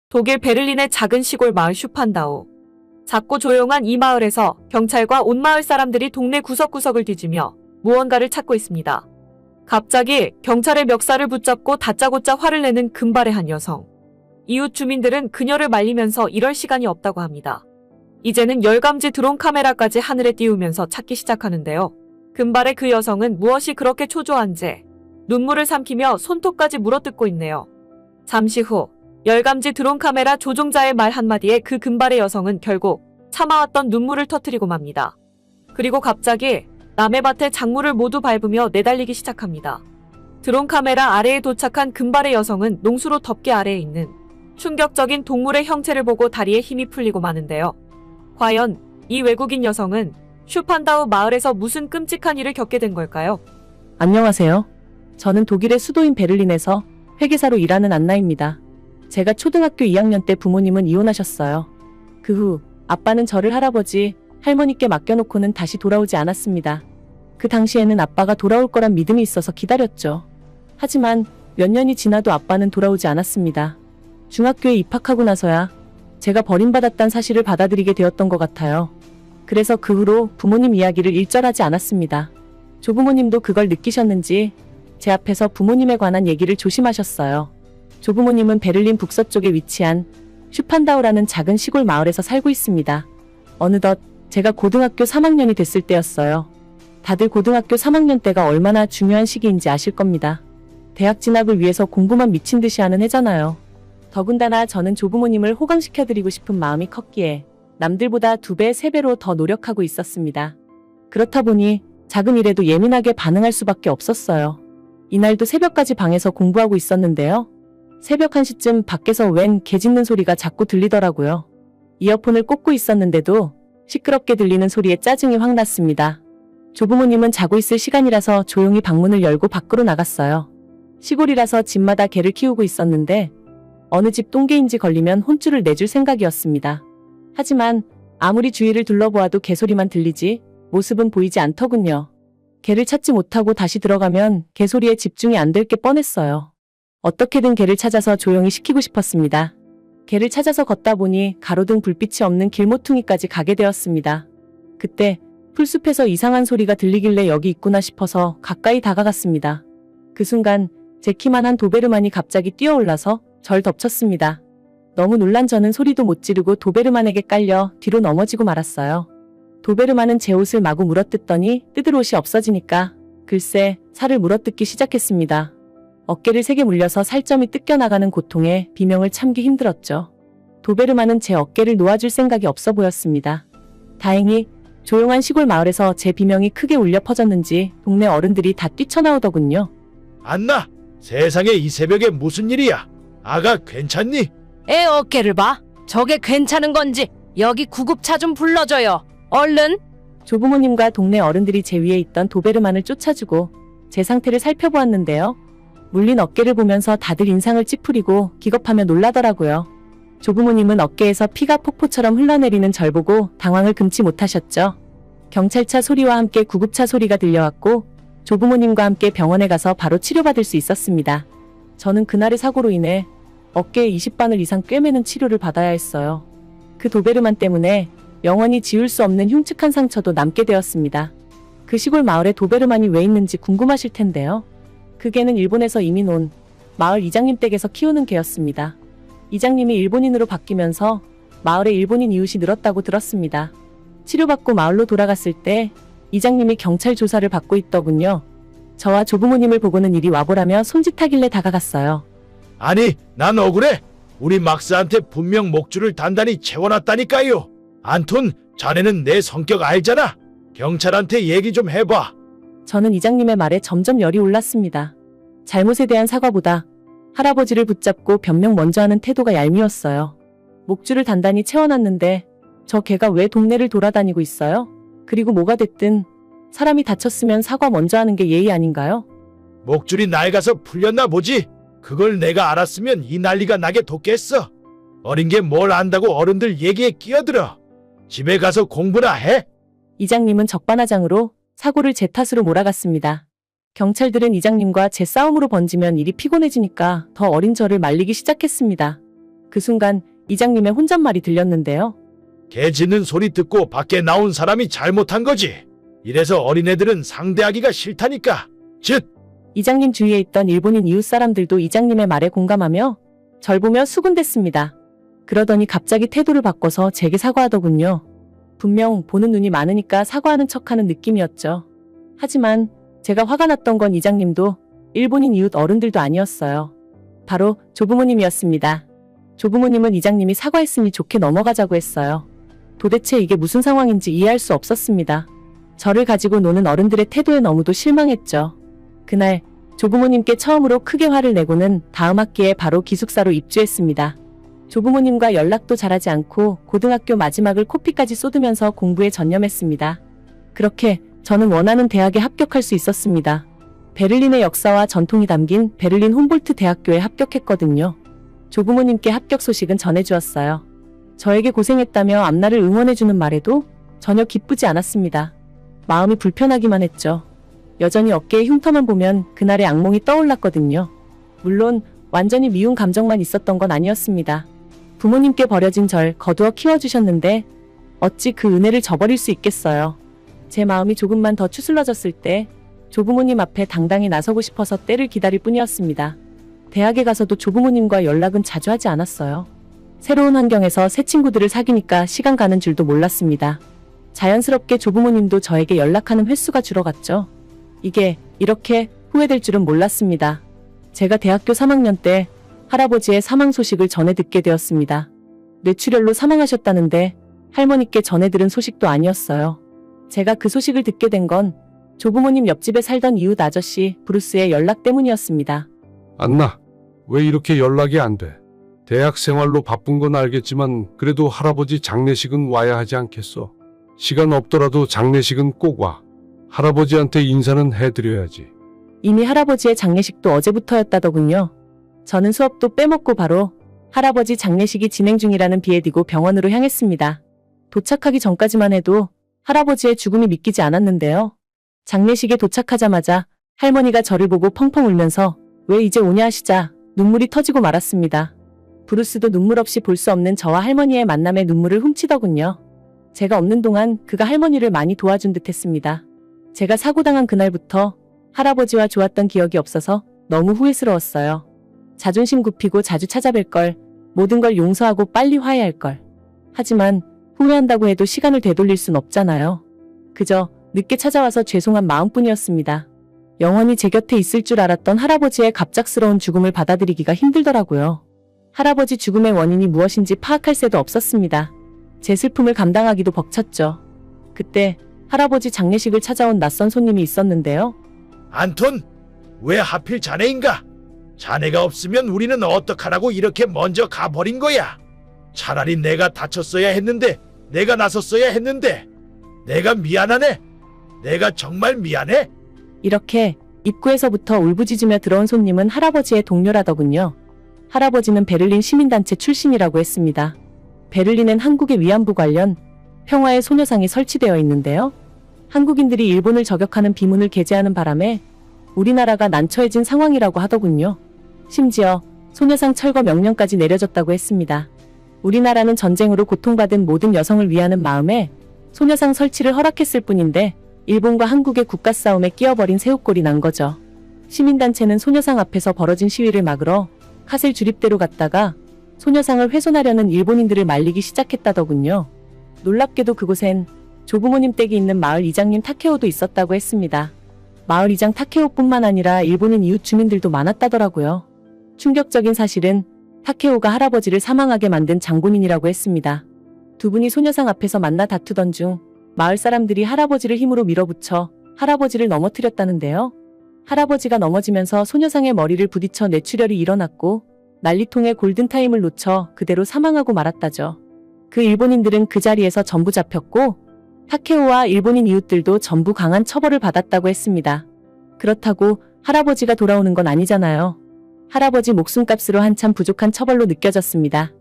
독일 베를린의 작은 시골 마을 슈판다우. 작고 조용한 이 마을에서 경찰과 온 마을 사람들이 동네 구석구석을 뒤지며 무언가를 찾고 있습니다. 갑자기 경찰의 멱살을 붙잡고 다짜고짜 화를 내는 금발의 한 여성. 이웃 주민들은 그녀를 말리면서 이럴 시간이 없다고 합니다. 이제는 열감지 드론 카메라까지 하늘에 띄우면서 찾기 시작하는데요. 금발의 그 여성은 무엇이 그렇게 초조한지 눈물을 삼키며 손톱까지 물어뜯고 있네요. 잠시 후 열감지 드론 카메라 조종자의 말 한마디에 그 금발의 여성은 결국 참아왔던 눈물을 터뜨리고 맙니다. 그리고 갑자기 남의 밭에 작물을 모두 밟으며 내달리기 시작합니다. 드론 카메라 아래에 도착한 금발의 여성은 농수로 덮개 아래에 있는 충격적인 동물의 형체를 보고 다리에 힘이 풀리고 마는데요. 과연 이 외국인 여성은 슈판다우 마을에서 무슨 끔찍한 일을 겪게 된 걸까요? 안녕하세요. 저는 독일의 수도인 베를린에서 회계사로 일하는 안나입니다. 제가 초등학교 2학년 때 부모님은 이혼하셨어요. 그 후 아빠는 저를 할아버지, 할머니께 맡겨놓고는 다시 돌아오지 않았습니다. 그 당시에는 아빠가 돌아올 거란 믿음이 있어서 기다렸죠. 하지만 몇 년이 지나도 아빠는 돌아오지 않았습니다. 중학교에 입학하고 나서야 제가 버림받았다는 사실을 받아들이게 되었던 것 같아요. 그래서 그 후로 부모님 이야기를 일절하지 않았습니다. 조부모님도 그걸 느끼셨는지 제 앞에서 부모님에 관한 얘기를 조심하셨어요. 조부모님은 베를린 북서쪽에 위치한 슈판다우라는 작은 시골 마을에서 살고 있습니다. 어느덧 제가 고등학교 3학년이 됐을 때였어요. 다들 고등학교 3학년 때가 얼마나 중요한 시기인지 아실 겁니다. 대학 진학을 위해서 공부만 미친 듯이 하는 해잖아요. 더군다나 저는 조부모님을 호강시켜드리고 싶은 마음이 컸기에 남들보다 2배, 3배로 더 노력하고 있었습니다. 그렇다 보니 작은 일에도 예민하게 반응할 수밖에 없었어요. 이날도 새벽까지 방에서 공부하고 있었는데요. 새벽 1시쯤 밖에서 웬 개 짖는 소리가 자꾸 들리더라고요. 이어폰을 꽂고 있었는데도 시끄럽게 들리는 소리에 짜증이 확 났습니다. 조부모님은 자고 있을 시간이라서 조용히 방문을 열고 밖으로 나갔어요. 시골이라서 집마다 개를 키우고 있었는데 어느 집 똥개인지 걸리면 혼쭐을 내줄 생각이었습니다. 하지만 아무리 주위를 둘러보아도 개소리만 들리지 모습은 보이지 않더군요. 개를 찾지 못하고 다시 들어가면 개소리에 집중이 안 될 게 뻔했어요. 어떻게든 개를 찾아서 조용히 시키고 싶었습니다. 개를 찾아서 걷다 보니 가로등 불빛이 없는 길모퉁이까지 가게 되었습니다. 그때 풀숲에서 이상한 소리가 들리길래 여기 있구나 싶어서 가까이 다가갔습니다. 그 순간 제 키만한 도베르만이 갑자기 뛰어올라서 절 덮쳤습니다. 너무 놀란 저는 소리도 못 지르고 도베르만에게 깔려 뒤로 넘어지고 말았어요. 도베르만은 제 옷을 마구 물어뜯더니 뜯을 옷이 없어지니까 글쎄 살을 물어뜯기 시작했습니다. 어깨를 세게 물려서 살점이 뜯겨나가는 고통에 비명을 참기 힘들었죠. 도베르만은 제 어깨를 놓아줄 생각이 없어 보였습니다. 다행히 조용한 시골 마을에서 제 비명이 크게 울려 퍼졌는지 동네 어른들이 다 뛰쳐나오더군요. 안나, 세상에 이 새벽에 무슨 일이야? 아가 괜찮니? 애 어깨를 봐. 저게 괜찮은 건지 여기 구급차 좀 불러줘요. 얼른. 조부모님과 동네 어른들이 제 위에 있던 도베르만을 쫓아주고 제 상태를 살펴보았는데요. 물린 어깨를 보면서 다들 인상을 찌푸리고 기겁하며 놀라더라고요. 조부모님은 어깨에서 피가 폭포처럼 흘러내리는 절 보고 당황을 금치 못하셨죠. 경찰차 소리와 함께 구급차 소리가 들려왔고 조부모님과 함께 병원에 가서 바로 치료받을 수 있었습니다. 저는 그날의 사고로 인해 어깨에 20바늘 이상 꿰매는 치료를 받아야 했어요. 그 도베르만 때문에 영원히 지울 수 없는 흉측한 상처도 남게 되었습니다. 그 시골 마을에 도베르만이 왜 있는지 궁금하실 텐데요. 그 개는 일본에서 이민 온 마을 이장님 댁에서 키우는 개였습니다. 이장님이 일본인으로 바뀌면서 마을에 일본인 이웃이 늘었다고 들었습니다. 치료받고 마을로 돌아갔을 때 이장님이 경찰 조사를 받고 있더군요. 저와 조부모님을 보고는 이리 와보라며 손짓하길래 다가갔어요. 아니, 난 억울해. 우리 막스한테 분명 목줄을 단단히 채워놨다니까요. 안톤, 자네는 내 성격 알잖아. 경찰한테 얘기 좀 해봐. 저는 이장님의 말에 점점 열이 올랐습니다. 잘못에 대한 사과보다 할아버지를 붙잡고 변명 먼저 하는 태도가 얄미웠어요. 목줄을 단단히 채워놨는데 저 개가 왜 동네를 돌아다니고 있어요? 그리고 뭐가 됐든 사람이 다쳤으면 사과 먼저 하는 게 예의 아닌가요? 목줄이 낡아서 풀렸나 보지. 그걸 내가 알았으면 이 난리가 나게 뒀겠어. 어린 게 뭘 안다고 어른들 얘기에 끼어들어. 집에 가서 공부나 해. 이장님은 적반하장으로 사고를 제 탓으로 몰아갔습니다. 경찰들은 이장님과 제 싸움으로 번지면 일이 피곤해지니까 더 어린 저를 말리기 시작했습니다. 그 순간 이장님의 혼잣말이 들렸는데요. 개 짖는 소리 듣고 밖에 나온 사람이 잘못한 거지. 이래서 어린애들은 상대하기가 싫다니까. 즉, 이장님 주위에 있던 일본인 이웃 사람들도 이장님의 말에 공감하며 절 보며 수군댔습니다. 그러더니 갑자기 태도를 바꿔서 제게 사과하더군요. 분명 보는 눈이 많으니까 사과하는 척하는 느낌이었죠. 하지만 제가 화가 났던 건 이장님도 일본인 이웃 어른들도 아니었어요. 바로 조부모님이었습니다. 조부모님은 이장님이 사과했으니 좋게 넘어가자고 했어요. 도대체 이게 무슨 상황인지 이해할 수 없었습니다. 저를 가지고 노는 어른들의 태도에 너무도 실망했죠. 그날 조부모님께 처음으로 크게 화를 내고는 다음 학기에 바로 기숙사로 입주했습니다. 조부모님과 연락도 잘하지 않고 고등학교 마지막을 코피까지 쏟으면서 공부에 전념했습니다. 그렇게 저는 원하는 대학에 합격할 수 있었습니다. 베를린의 역사와 전통이 담긴 베를린 훔볼트 대학교에 합격했거든요. 조부모님께 합격 소식은 전해주었어요. 저에게 고생했다며 앞날을 응원해주는 말에도 전혀 기쁘지 않았습니다. 마음이 불편하기만 했죠. 여전히 어깨에 흉터만 보면 그날의 악몽이 떠올랐거든요. 물론 완전히 미운 감정만 있었던 건 아니었습니다. 부모님께 버려진 절 거두어 키워주셨는데 어찌 그 은혜를 저버릴 수 있겠어요. 제 마음이 조금만 더 추슬러졌을 때 조부모님 앞에 당당히 나서고 싶어서 때를 기다릴 뿐이었습니다. 대학에 가서도 조부모님과 연락은 자주 하지 않았어요. 새로운 환경에서 새 친구들을 사귀니까 시간 가는 줄도 몰랐습니다. 자연스럽게 조부모님도 저에게 연락하는 횟수가 줄어갔죠. 이게 이렇게 후회될 줄은 몰랐습니다. 제가 대학교 3학년 때 할아버지의 사망 소식을 전해 듣게 되었습니다. 뇌출혈로 사망하셨다는데 할머니께 전해 들은 소식도 아니었어요. 제가 그 소식을 듣게 된 건 조부모님 옆집에 살던 이웃 아저씨 브루스의 연락 때문이었습니다. 안나, 왜 이렇게 연락이 안 돼? 대학 생활로 바쁜 건 알겠지만 그래도 할아버지 장례식은 와야 하지 않겠어? 시간 없더라도 장례식은 꼭 와. 할아버지한테 인사는 해드려야지. 이미 할아버지의 장례식도 어제부터였다더군요. 저는 수업도 빼먹고 바로 할아버지 장례식이 진행 중이라는 비에디고 병원으로 향했습니다. 도착하기 전까지만 해도 할아버지의 죽음이 믿기지 않았는데요. 장례식에 도착하자마자 할머니가 저를 보고 펑펑 울면서 왜 이제 오냐 하시자 눈물이 터지고 말았습니다. 브루스도 눈물 없이 볼 수 없는 저와 할머니의 만남에 눈물을 훔치더군요. 제가 없는 동안 그가 할머니를 많이 도와준 듯 했습니다. 제가 사고당한 그날부터 할아버지와 좋았던 기억이 없어서 너무 후회스러웠어요. 자존심 굽히고 자주 찾아뵐 걸, 모든 걸 용서하고 빨리 화해할 걸. 하지만 후회한다고 해도 시간을 되돌릴 순 없잖아요. 그저 늦게 찾아와서 죄송한 마음뿐이었습니다. 영원히 제 곁에 있을 줄 알았던 할아버지의 갑작스러운 죽음을 받아들이기가 힘들더라고요. 할아버지 죽음의 원인이 무엇인지 파악할 새도 없었습니다. 제 슬픔을 감당하기도 벅찼죠. 그때 할아버지 장례식을 찾아온 낯선 손님이 있었는데요. 안톤, 왜 하필 자네인가? 자네가 없으면 우리는 어떡하라고 이렇게 먼저 가버린 거야? 차라리 내가 다쳤어야 했는데, 내가 나섰어야 했는데, 내가 미안하네. 내가 정말 미안해. 이렇게 입구에서부터 울부짖으며 들어온 손님은 할아버지의 동료라더군요. 할아버지는 베를린 시민단체 출신이라고 했습니다. 베를린엔 한국의 위안부 관련 평화의 소녀상이 설치되어 있는데요. 한국인들이 일본을 저격하는 비문을 게재하는 바람에 우리나라가 난처해진 상황이라고 하더군요. 심지어 소녀상 철거 명령까지 내려졌다고 했습니다. 우리나라는 전쟁으로 고통받은 모든 여성을 위하는 마음에 소녀상 설치를 허락했을 뿐인데 일본과 한국의 국가 싸움에 끼어버린 새우꼴이 난 거죠. 시민단체는 소녀상 앞에서 벌어진 시위를 막으러 카셀 주립대로 갔다가 소녀상을 훼손하려는 일본인들을 말리기 시작했다더군요. 놀랍게도 그곳엔 조부모님 댁이 있는 마을 이장님 타케오도 있었다고 했습니다. 마을 이장 타케오뿐만 아니라 일본인 이웃 주민들도 많았다더라고요. 충격적인 사실은 타케오가 할아버지를 사망하게 만든 장본인이라고 했습니다. 두 분이 소녀상 앞에서 만나 다투던 중 마을 사람들이 할아버지를 힘으로 밀어붙여 할아버지를 넘어뜨렸다는데요. 할아버지가 넘어지면서 소녀상의 머리를 부딪혀 뇌출혈이 일어났고 난리통에 골든타임을 놓쳐 그대로 사망하고 말았다죠. 그 일본인들은 그 자리에서 전부 잡혔고 타케오와 일본인 이웃들도 전부 강한 처벌을 받았다고 했습니다. 그렇다고 할아버지가 돌아오는 건 아니잖아요. 할아버지 목숨값으로 한참 부족한 처벌로 느껴졌습니다.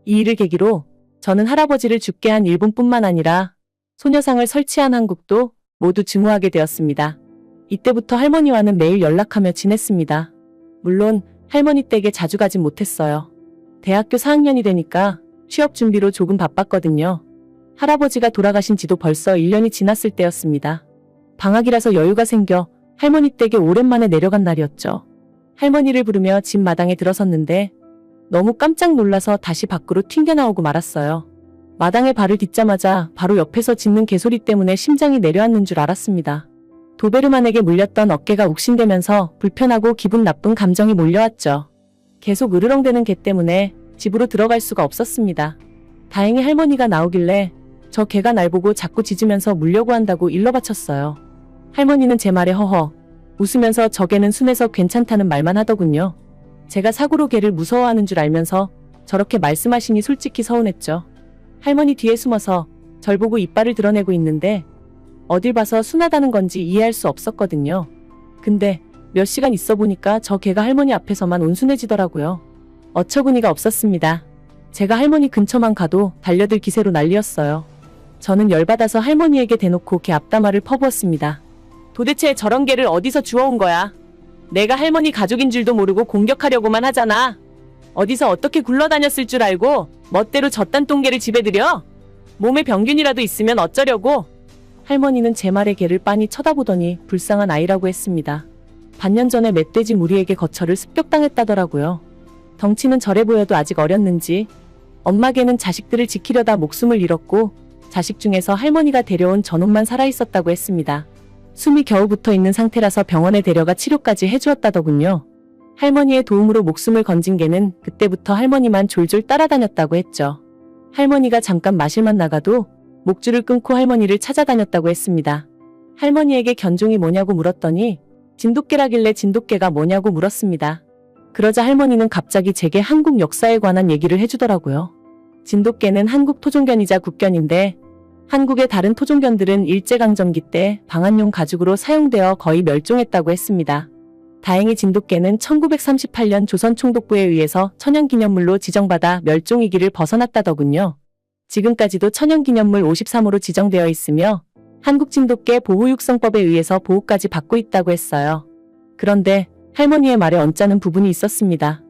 이 일을 계기로 저는 할아버지를 죽게 한 일본뿐만 아니라 소녀상을 설치한 한국도 모두 증오하게 되었습니다. 이때부터 할머니와는 매일 연락하며 지냈습니다. 물론 할머니 댁에 자주 가진 못했어요. 대학교 4학년이 되니까 취업 준비로 조금 바빴거든요. 할아버지가 돌아가신 지도 벌써 1년이 지났을 때였습니다. 방학이라서 여유가 생겨 할머니 댁에 오랜만에 내려간 날이었죠. 할머니를 부르며 집 마당에 들어섰는데 너무 깜짝 놀라서 다시 밖으로 튕겨나오고 말았어요. 마당에 발을 딛자마자 바로 옆에서 짖는 개소리 때문에 심장이 내려앉는 줄 알았습니다. 도베르만에게 물렸던 어깨가 욱신대면서 불편하고 기분 나쁜 감정이 몰려왔죠. 계속 으르렁대는 개 때문에 집으로 들어갈 수가 없었습니다. 다행히 할머니가 나오길래 저 개가 날 보고 자꾸 짖으면서 물려고 한다고 일러바쳤어요. 할머니는 제 말에 허허 웃으면서 저 개는 순해서 괜찮다는 말만 하더군요. 제가 사고로 개를 무서워하는 줄 알면서 저렇게 말씀하시니 솔직히 서운했죠. 할머니 뒤에 숨어서 절 보고 이빨을 드러내고 있는데 어딜 봐서 순하다는 건지 이해할 수 없었거든요. 근데 몇 시간 있어 보니까 저 개가 할머니 앞에서만 온순해지더라고요. 어처구니가 없었습니다. 제가 할머니 근처만 가도 달려들 기세로 난리였어요. 저는 열받아서 할머니에게 대놓고 개 앞담화를 퍼부었습니다. 도대체 저런 개를 어디서 주워온 거야? 내가 할머니 가족인 줄도 모르고 공격하려고만 하잖아. 어디서 어떻게 굴러다녔을 줄 알고 멋대로 저딴 똥개를 집에 들여? 몸에 병균이라도 있으면 어쩌려고? 할머니는 제 말에 개를 빤히 쳐다보더니 불쌍한 아이라고 했습니다. 반년 전에 멧돼지 무리에게 거처를 습격당했다더라고요. 덩치는 저래 보여도 아직 어렸는지 엄마 개는 자식들을 지키려다 목숨을 잃었고 자식 중에서 할머니가 데려온 저놈만 살아있었다고 했습니다. 숨이 겨우 붙어있는 상태라서 병원에 데려가 치료까지 해주었다더군요. 할머니의 도움으로 목숨을 건진 개는 그때부터 할머니만 졸졸 따라다녔다고 했죠. 할머니가 잠깐 마실만 나가도 목줄을 끊고 할머니를 찾아다녔다고 했습니다. 할머니에게 견종이 뭐냐고 물었더니 진돗개라길래 진돗개가 뭐냐고 물었습니다. 그러자 할머니는 갑자기 제게 한국 역사에 관한 얘기를 해주더라고요. 진돗개는 한국 토종견이자 국견인데 한국의 다른 토종견들은 일제강점기 때 방한용 가죽으로 사용되어 거의 멸종했다고 했습니다. 다행히 진돗개는 1938년 조선총독부에 의해서 천연기념물로 지정받아 멸종위기를 벗어났다더군요. 지금까지도 천연기념물 53호로 지정되어 있으며 한국 진돗개 보호육성법에 의해서 보호까지 받고 있다고 했어요. 그런데 할머니의 말에 언짢은 부분이 있었습니다.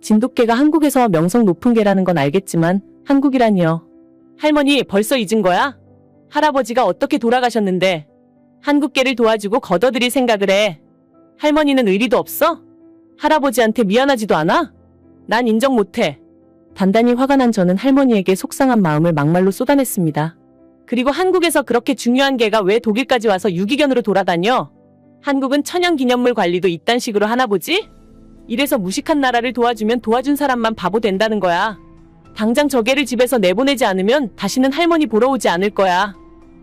진돗개가 한국에서 명성 높은 개라는 건 알겠지만 한국이라니요. 할머니 벌써 잊은 거야? 할아버지가 어떻게 돌아가셨는데 한국개를 도와주고 걷어들일 생각을 해. 할머니는 의리도 없어? 할아버지한테 미안하지도 않아? 난 인정 못해. 단단히 화가 난 저는 할머니에게 속상한 마음을 막말로 쏟아냈습니다. 그리고 한국에서 그렇게 중요한 개가 왜 독일까지 와서 유기견으로 돌아다녀? 한국은 천연기념물 관리도 이딴 식으로 하나 보지? 이래서 무식한 나라를 도와주면 도와준 사람만 바보 된다는 거야. 당장 저 개를 집에서 내보내지 않으면 다시는 할머니 보러 오지 않을 거야.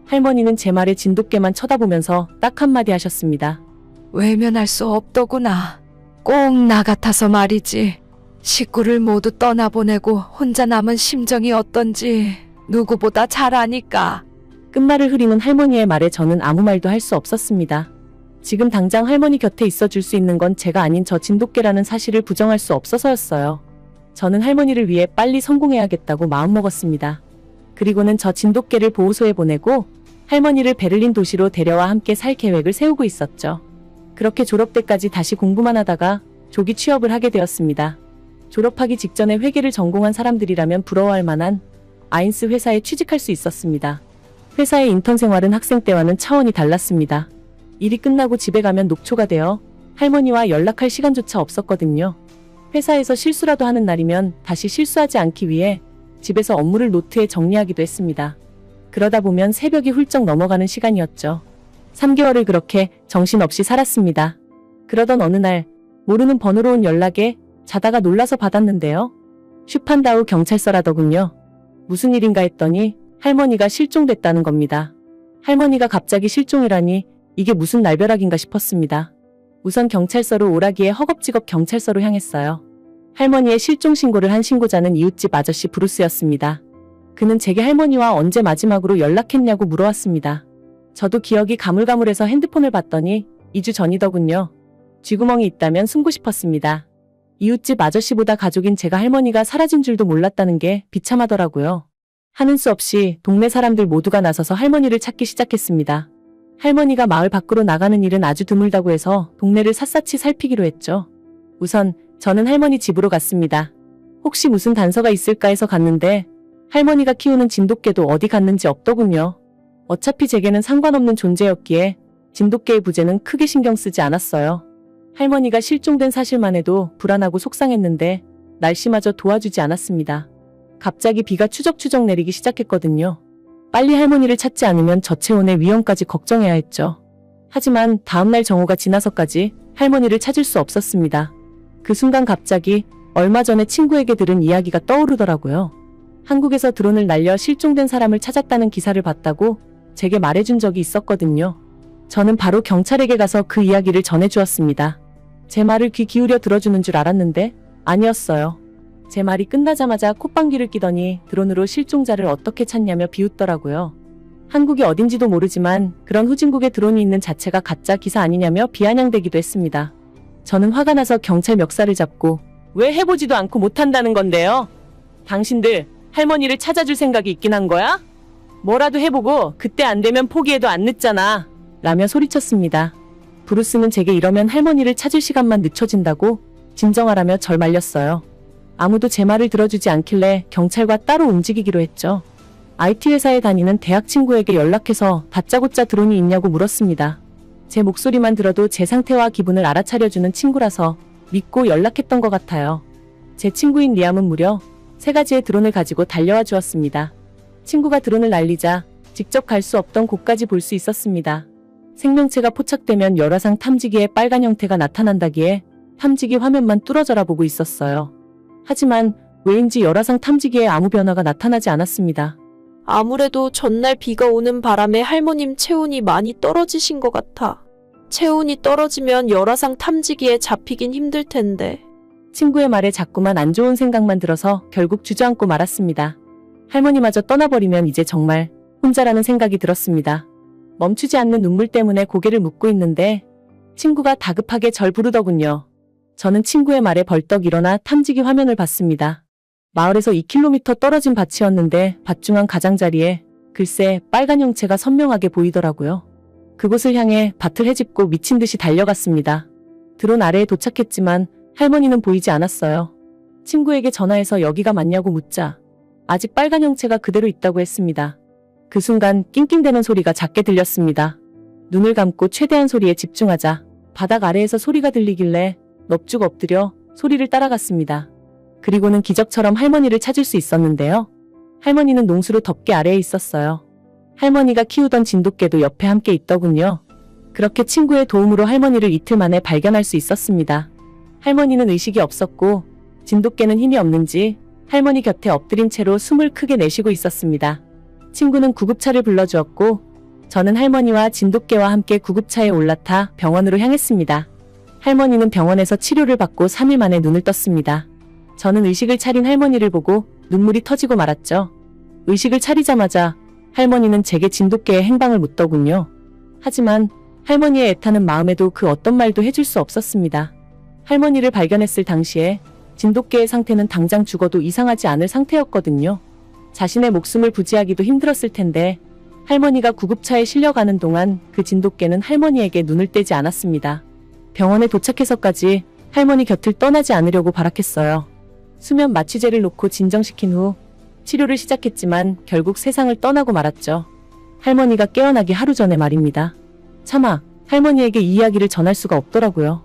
할머니는 제 말에 진돗개만 쳐다보면서 딱 한마디 하셨습니다. 외면할 수 없더구나. 꼭 나 같아서 말이지. 식구를 모두 떠나보내고 혼자 남은 심정이 어떤지 누구보다 잘 아니까. 끝말을 흐리는 할머니의 말에 저는 아무 말도 할 수 없었습니다. 지금 당장 할머니 곁에 있어줄 수 있는 건 제가 아닌 저 진돗개라는 사실을 부정할 수 없어서였어요. 저는 할머니를 위해 빨리 성공해야겠다고 마음먹었습니다. 그리고는 저 진돗개를 보호소에 보내고 할머니를 베를린 도시로 데려와 함께 살 계획을 세우고 있었죠. 그렇게 졸업 때까지 다시 공부만 하다가 조기 취업을 하게 되었습니다. 졸업하기 직전에 회계를 전공한 사람들이라면 부러워할 만한 아인스 회사에 취직할 수 있었습니다. 회사의 인턴 생활은 학생 때와는 차원이 달랐습니다. 일이 끝나고 집에 가면 녹초가 되어 할머니와 연락할 시간조차 없었거든요. 회사에서 실수라도 하는 날이면 다시 실수하지 않기 위해 집에서 업무를 노트에 정리하기도 했습니다. 그러다 보면 새벽이 훌쩍 넘어가는 시간이었죠. 3개월을 그렇게 정신없이 살았습니다. 그러던 어느 날 모르는 번호로 온 연락에 자다가 놀라서 받았는데요. 슈판다우 경찰서라더군요. 무슨 일인가 했더니 할머니가 실종됐다는 겁니다. 할머니가 갑자기 실종이라니 이게 무슨 날벼락인가 싶었습니다. 우선 경찰서로 오라기에 허겁지겁 경찰서로 향했어요. 할머니의 실종 신고를 한 신고자는 이웃집 아저씨 브루스였습니다. 그는 제게 할머니와 언제 마지막으로 연락했냐고 물어왔습니다. 저도 기억이 가물가물해서 핸드폰을 봤더니 2주 전이더군요. 쥐구멍이 있다면 숨고 싶었습니다. 이웃집 아저씨보다 가족인 제가 할머니가 사라진 줄도 몰랐다는 게 비참하더라고요. 하는 수 없이 동네 사람들 모두가 나서서 할머니를 찾기 시작했습니다. 할머니가 마을 밖으로 나가는 일은 아주 드물다고 해서 동네를 샅샅이 살피기로 했죠. 우선 저는 할머니 집으로 갔습니다. 혹시 무슨 단서가 있을까 해서 갔는데 할머니가 키우는 진돗개도 어디 갔는지 없더군요. 어차피 제게는 상관없는 존재였기에 진돗개의 부재는 크게 신경 쓰지 않았어요. 할머니가 실종된 사실만 해도 불안하고 속상했는데 날씨마저 도와주지 않았습니다. 갑자기 비가 추적추적 내리기 시작했거든요. 빨리 할머니를 찾지 않으면 저체온의 위험까지 걱정해야 했죠. 하지만 다음날 정오가 지나서까지 할머니를 찾을 수 없었습니다. 그 순간 갑자기 얼마 전에 친구에게 들은 이야기가 떠오르더라고요. 한국에서 드론을 날려 실종된 사람을 찾았다는 기사를 봤다고 제게 말해준 적이 있었거든요. 저는 바로 경찰에게 가서 그 이야기를 전해주었습니다. 제 말을 귀 기울여 들어주는 줄 알았는데 아니었어요. 제 말이 끝나자마자 콧방귀를 끼더니 드론으로 실종자를 어떻게 찾냐며 비웃더라고요. 한국이 어딘지도 모르지만 그런 후진국에 드론이 있는 자체가 가짜 기사 아니냐며 비아냥대기도 했습니다. 저는 화가 나서 경찰 멱살을 잡고 왜 해보지도 않고 못한다는 건데요? 당신들 할머니를 찾아줄 생각이 있긴 한 거야? 뭐라도 해보고 그때 안 되면 포기해도 안 늦잖아. 라며 소리쳤습니다. 브루스는 제게 이러면 할머니를 찾을 시간만 늦춰진다고 진정하라며 절 말렸어요. 아무도 제 말을 들어주지 않길래 경찰과 따로 움직이기로 했죠. IT 회사에 다니는 대학 친구에게 연락해서 다짜고짜 드론이 있냐고 물었습니다. 제 목소리만 들어도 제 상태와 기분을 알아차려주는 친구라서 믿고 연락했던 것 같아요. 제 친구인 리암은 무려 3가지의 드론을 가지고 달려와 주었습니다. 친구가 드론을 날리자 직접 갈 수 없던 곳까지 볼 수 있었습니다. 생명체가 포착되면 열화상 탐지기에 빨간 형태가 나타난다기에 탐지기 화면만 뚫어져라 보고 있었어요. 하지만 왜인지 열화상 탐지기에 아무 변화가 나타나지 않았습니다. 아무래도 전날 비가 오는 바람에 할머님 체온이 많이 떨어지신 것 같아. 체온이 떨어지면 열화상 탐지기에 잡히긴 힘들 텐데. 친구의 말에 자꾸만 안 좋은 생각만 들어서 결국 주저앉고 말았습니다. 할머니마저 떠나버리면 이제 정말 혼자라는 생각이 들었습니다. 멈추지 않는 눈물 때문에 고개를 묶고 있는데 친구가 다급하게 절 부르더군요. 저는 친구의 말에 벌떡 일어나 탐지기 화면을 봤습니다. 마을에서 2km 떨어진 밭이었는데 밭 중앙 가장자리에 글쎄 빨간 형체가 선명하게 보이더라고요. 그곳을 향해 밭을 헤집고 미친 듯이 달려갔습니다. 드론 아래에 도착했지만 할머니는 보이지 않았어요. 친구에게 전화해서 여기가 맞냐고 묻자 아직 빨간 형체가 그대로 있다고 했습니다. 그 순간 낑낑대는 소리가 작게 들렸습니다. 눈을 감고 최대한 소리에 집중하자 바닥 아래에서 소리가 들리길래 넙죽 엎드려 소리를 따라갔습니다. 그리고는 기적처럼 할머니를 찾을 수 있었는데요. 할머니는 농수로 덮개 아래에 있었어요. 할머니가 키우던 진돗개도 옆에 함께 있더군요. 그렇게 친구의 도움으로 할머니를 이틀 만에 발견할 수 있었습니다. 할머니는 의식이 없었고 진돗개는 힘이 없는지 할머니 곁에 엎드린 채로 숨을 크게 내쉬고 있었습니다. 친구는 구급차를 불러주었고 저는 할머니와 진돗개와 함께 구급차에 올라타 병원으로 향했습니다. 할머니는 병원에서 치료를 받고 3일 만에 눈을 떴습니다. 저는 의식을 차린 할머니를 보고 눈물이 터지고 말았죠. 의식을 차리자마자 할머니는 제게 진돗개의 행방을 묻더군요. 하지만 할머니의 애타는 마음에도 그 어떤 말도 해줄 수 없었습니다. 할머니를 발견했을 당시에 진돗개의 상태는 당장 죽어도 이상하지 않을 상태였거든요. 자신의 목숨을 부지하기도 힘들었을 텐데 할머니가 구급차에 실려가는 동안 그 진돗개는 할머니에게 눈을 떼지 않았습니다. 병원에 도착해서까지 할머니 곁을 떠나지 않으려고 발악했어요. 수면 마취제를 놓고 진정시킨 후 치료를 시작했지만 결국 세상을 떠나고 말았죠. 할머니가 깨어나기 하루 전에 말입니다. 차마 할머니에게 이 이야기를 전할 수가 없더라고요.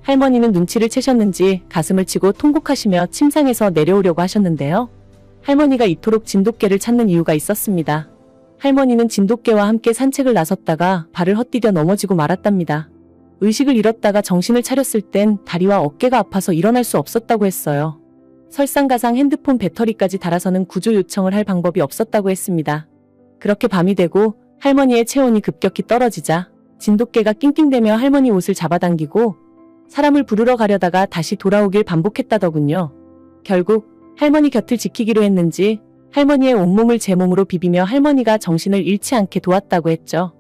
할머니는 눈치를 채셨는지 가슴을 치고 통곡하시며 침상에서 내려오려고 하셨는데요. 할머니가 이토록 진돗개를 찾는 이유가 있었습니다. 할머니는 진돗개와 함께 산책을 나섰다가 발을 헛디뎌 넘어지고 말았답니다. 의식을 잃었다가 정신을 차렸을 땐 다리와 어깨가 아파서 일어날 수 없었다고 했어요. 설상가상 핸드폰 배터리까지 달아서는 구조 요청을 할 방법이 없었다고 했습니다. 그렇게 밤이 되고 할머니의 체온이 급격히 떨어지자 진돗개가 낑낑대며 할머니 옷을 잡아당기고 사람을 부르러 가려다가 다시 돌아오길 반복했다더군요. 결국 할머니 곁을 지키기로 했는지 할머니의 온몸을 제 몸으로 비비며 할머니가 정신을 잃지 않게 도왔다고 했죠.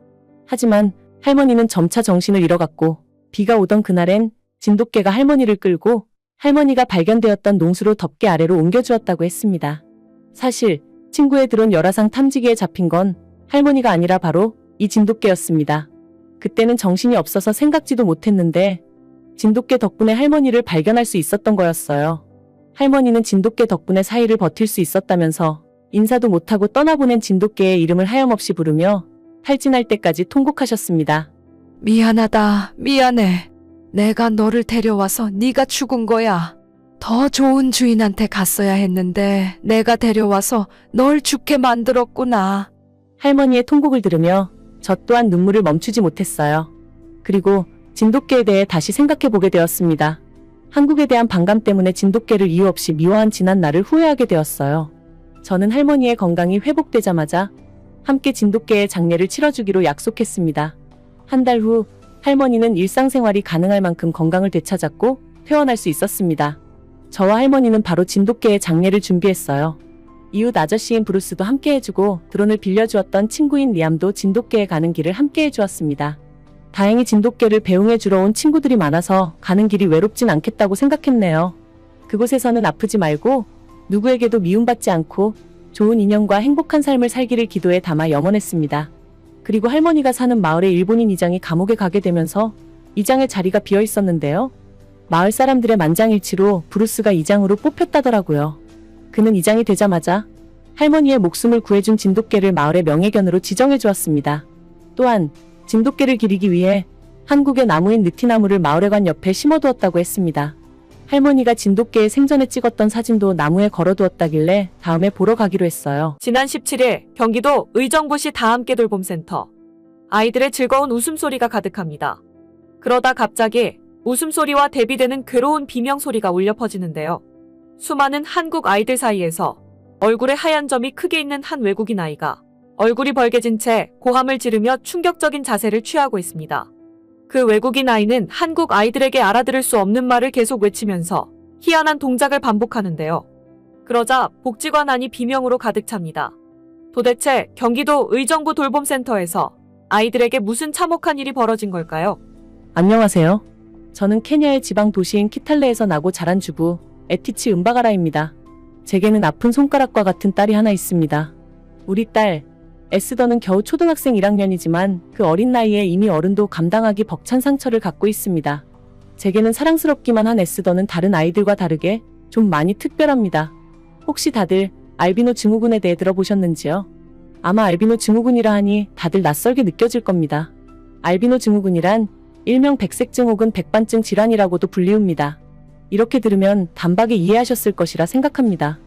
하지만 할머니는 점차 정신을 잃어갔고 비가 오던 그날엔 진돗개가 할머니를 끌고 할머니가 발견되었던 농수로 덮개 아래로 옮겨주었다고 했습니다. 사실 친구의 드론 열화상 탐지기에 잡힌 건 할머니가 아니라 바로 이 진돗개였습니다. 그때는 정신이 없어서 생각지도 못했는데 진돗개 덕분에 할머니를 발견할 수 있었던 거였어요. 할머니는 진돗개 덕분에 사이를 버틸 수 있었다면서 인사도 못하고 떠나보낸 진돗개의 이름을 하염없이 부르며 탈진할 때까지 통곡하셨습니다. 미안하다, 미안해. 내가 너를 데려와서 네가 죽은 거야. 더 좋은 주인한테 갔어야 했는데 내가 데려와서 널 죽게 만들었구나. 할머니의 통곡을 들으며 저 또한 눈물을 멈추지 못했어요. 그리고 진돗개에 대해 다시 생각해보게 되었습니다. 한국에 대한 반감 때문에 진돗개를 이유 없이 미워한 지난 날을 후회하게 되었어요. 저는 할머니의 건강이 회복되자마자 함께 진돗개의 장례를 치러주기로 약속했습니다. 한 달 후 할머니는 일상생활이 가능할 만큼 건강을 되찾았고 퇴원할 수 있었습니다. 저와 할머니는 바로 진돗개의 장례를 준비했어요. 이웃 아저씨인 브루스도 함께 해주고 드론을 빌려주었던 친구인 리암도 진돗개에 가는 길을 함께 해주었습니다. 다행히 진돗개를 배웅해주러 온 친구들이 많아서 가는 길이 외롭진 않겠다고 생각했네요. 그곳에서는 아프지 말고 누구에게도 미움받지 않고 좋은 인연과 행복한 삶을 살기를 기도에 담아 염원했습니다. 그리고 할머니가 사는 마을의 일본인 이장이 감옥에 가게 되면서 이장의 자리가 비어 있었는데요. 마을 사람들의 만장일치로 브루스가 이장으로 뽑혔다더라고요. 그는 이장이 되자마자 할머니의 목숨을 구해준 진돗개를 마을의 명예견으로 지정해 주었습니다. 또한 진돗개를 기리기 위해 한국의 나무인 느티나무를 마을회관 옆에 심어두었다고 했습니다. 할머니가 진돗개의 생전에 찍었던 사진도 나무에 걸어두었다길래 다음에 보러 가기로 했어요. 지난 17일 경기도 의정부시 다함께 돌봄센터. 아이들의 즐거운 웃음소리가 가득합니다. 그러다 갑자기 웃음소리와 대비되는 괴로운 비명소리가 울려 퍼지는데요. 수많은 한국 아이들 사이에서 얼굴에 하얀 점이 크게 있는 한 외국인 아이가 얼굴이 벌개진 채 고함을 지르며 충격적인 자세를 취하고 있습니다. 그 외국인 아이는 한국 아이들에게 알아들을 수 없는 말을 계속 외치면서 희한한 동작을 반복하는데요. 그러자 복지관 안이 비명으로 가득 찹니다. 도대체 경기도 의정부 돌봄센터에서 아이들에게 무슨 참혹한 일이 벌어진 걸까요? 안녕하세요. 저는 케냐의 지방 도시인 키탈레에서 나고 자란 주부 에티치 은바가라입니다. 제게는 아픈 손가락과 같은 딸이 하나 있습니다. 우리 딸 에스더는 겨우 초등학생 1학년이지만 그 어린 나이에 이미 어른도 감당하기 벅찬 상처를 갖고 있습니다. 제게는 사랑스럽기만 한 에스더는 다른 아이들과 다르게 좀 많이 특별합니다. 혹시 다들 알비노 증후군에 대해 들어보셨는지요? 아마 알비노 증후군이라 하니 다들 낯설게 느껴질 겁니다. 알비노 증후군이란 일명 백색증 혹은 백반증 질환이라고도 불리웁니다. 이렇게 들으면 단박에 이해하셨을 것이라 생각합니다.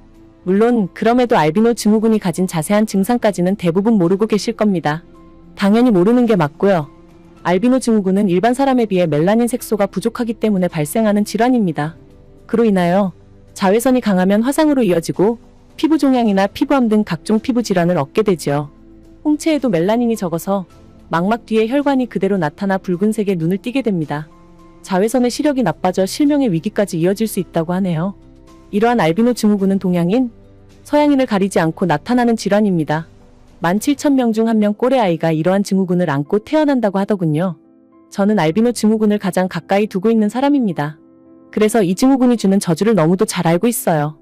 물론 그럼에도 알비노 증후군이 가진 자세한 증상까지는 대부분 모르고 계실 겁니다. 당연히 모르는 게 맞고요. 알비노 증후군은 일반 사람에 비해 멜라닌 색소가 부족하기 때문에 발생하는 질환입니다. 그로 인하여 자외선이 강하면 화상으로 이어지고 피부 종양이나 피부암 등 각종 피부 질환을 얻게 되지요. 홍채에도 멜라닌이 적어서 망막 뒤에 혈관이 그대로 나타나 붉은색의 눈을 띠게 됩니다. 자외선의 시력이 나빠져 실명의 위기까지 이어질 수 있다고 하네요. 이러한 알비노 증후군은 동양인, 서양인을 가리지 않고 나타나는 질환입니다. 17,000명 중 1명 꼴의 아이가 이러한 증후군을 안고 태어난다고 하더군요. 저는 알비노 증후군을 가장 가까이 두고 있는 사람입니다. 그래서 이 증후군이 주는 저주를 너무도 잘 알고 있어요.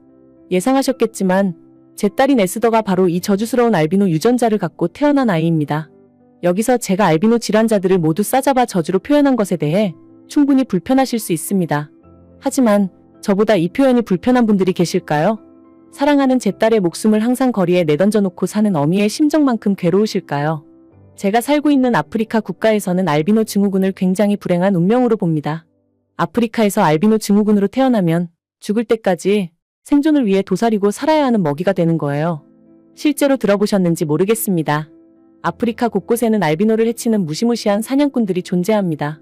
예상하셨겠지만 제 딸인 에스더가 바로 이 저주스러운 알비노 유전자를 갖고 태어난 아이입니다. 여기서 제가 알비노 질환자들을 모두 싸잡아 저주로 표현한 것에 대해 충분히 불편하실 수 있습니다. 하지만 저보다 이 표현이 불편한 분들이 계실까요? 사랑하는 제 딸의 목숨을 항상 거리에 내던져 놓고 사는 어미의 심정만큼 괴로우실까요? 제가 살고 있는 아프리카 국가에서는 알비노 증후군을 굉장히 불행한 운명으로 봅니다. 아프리카에서 알비노 증후군으로 태어나면 죽을 때까지 생존을 위해 도사리고 살아야 하는 먹이가 되는 거예요. 실제로 들어보셨는지 모르겠습니다. 아프리카 곳곳에는 알비노를 해치는 무시무시한 사냥꾼들이 존재합니다.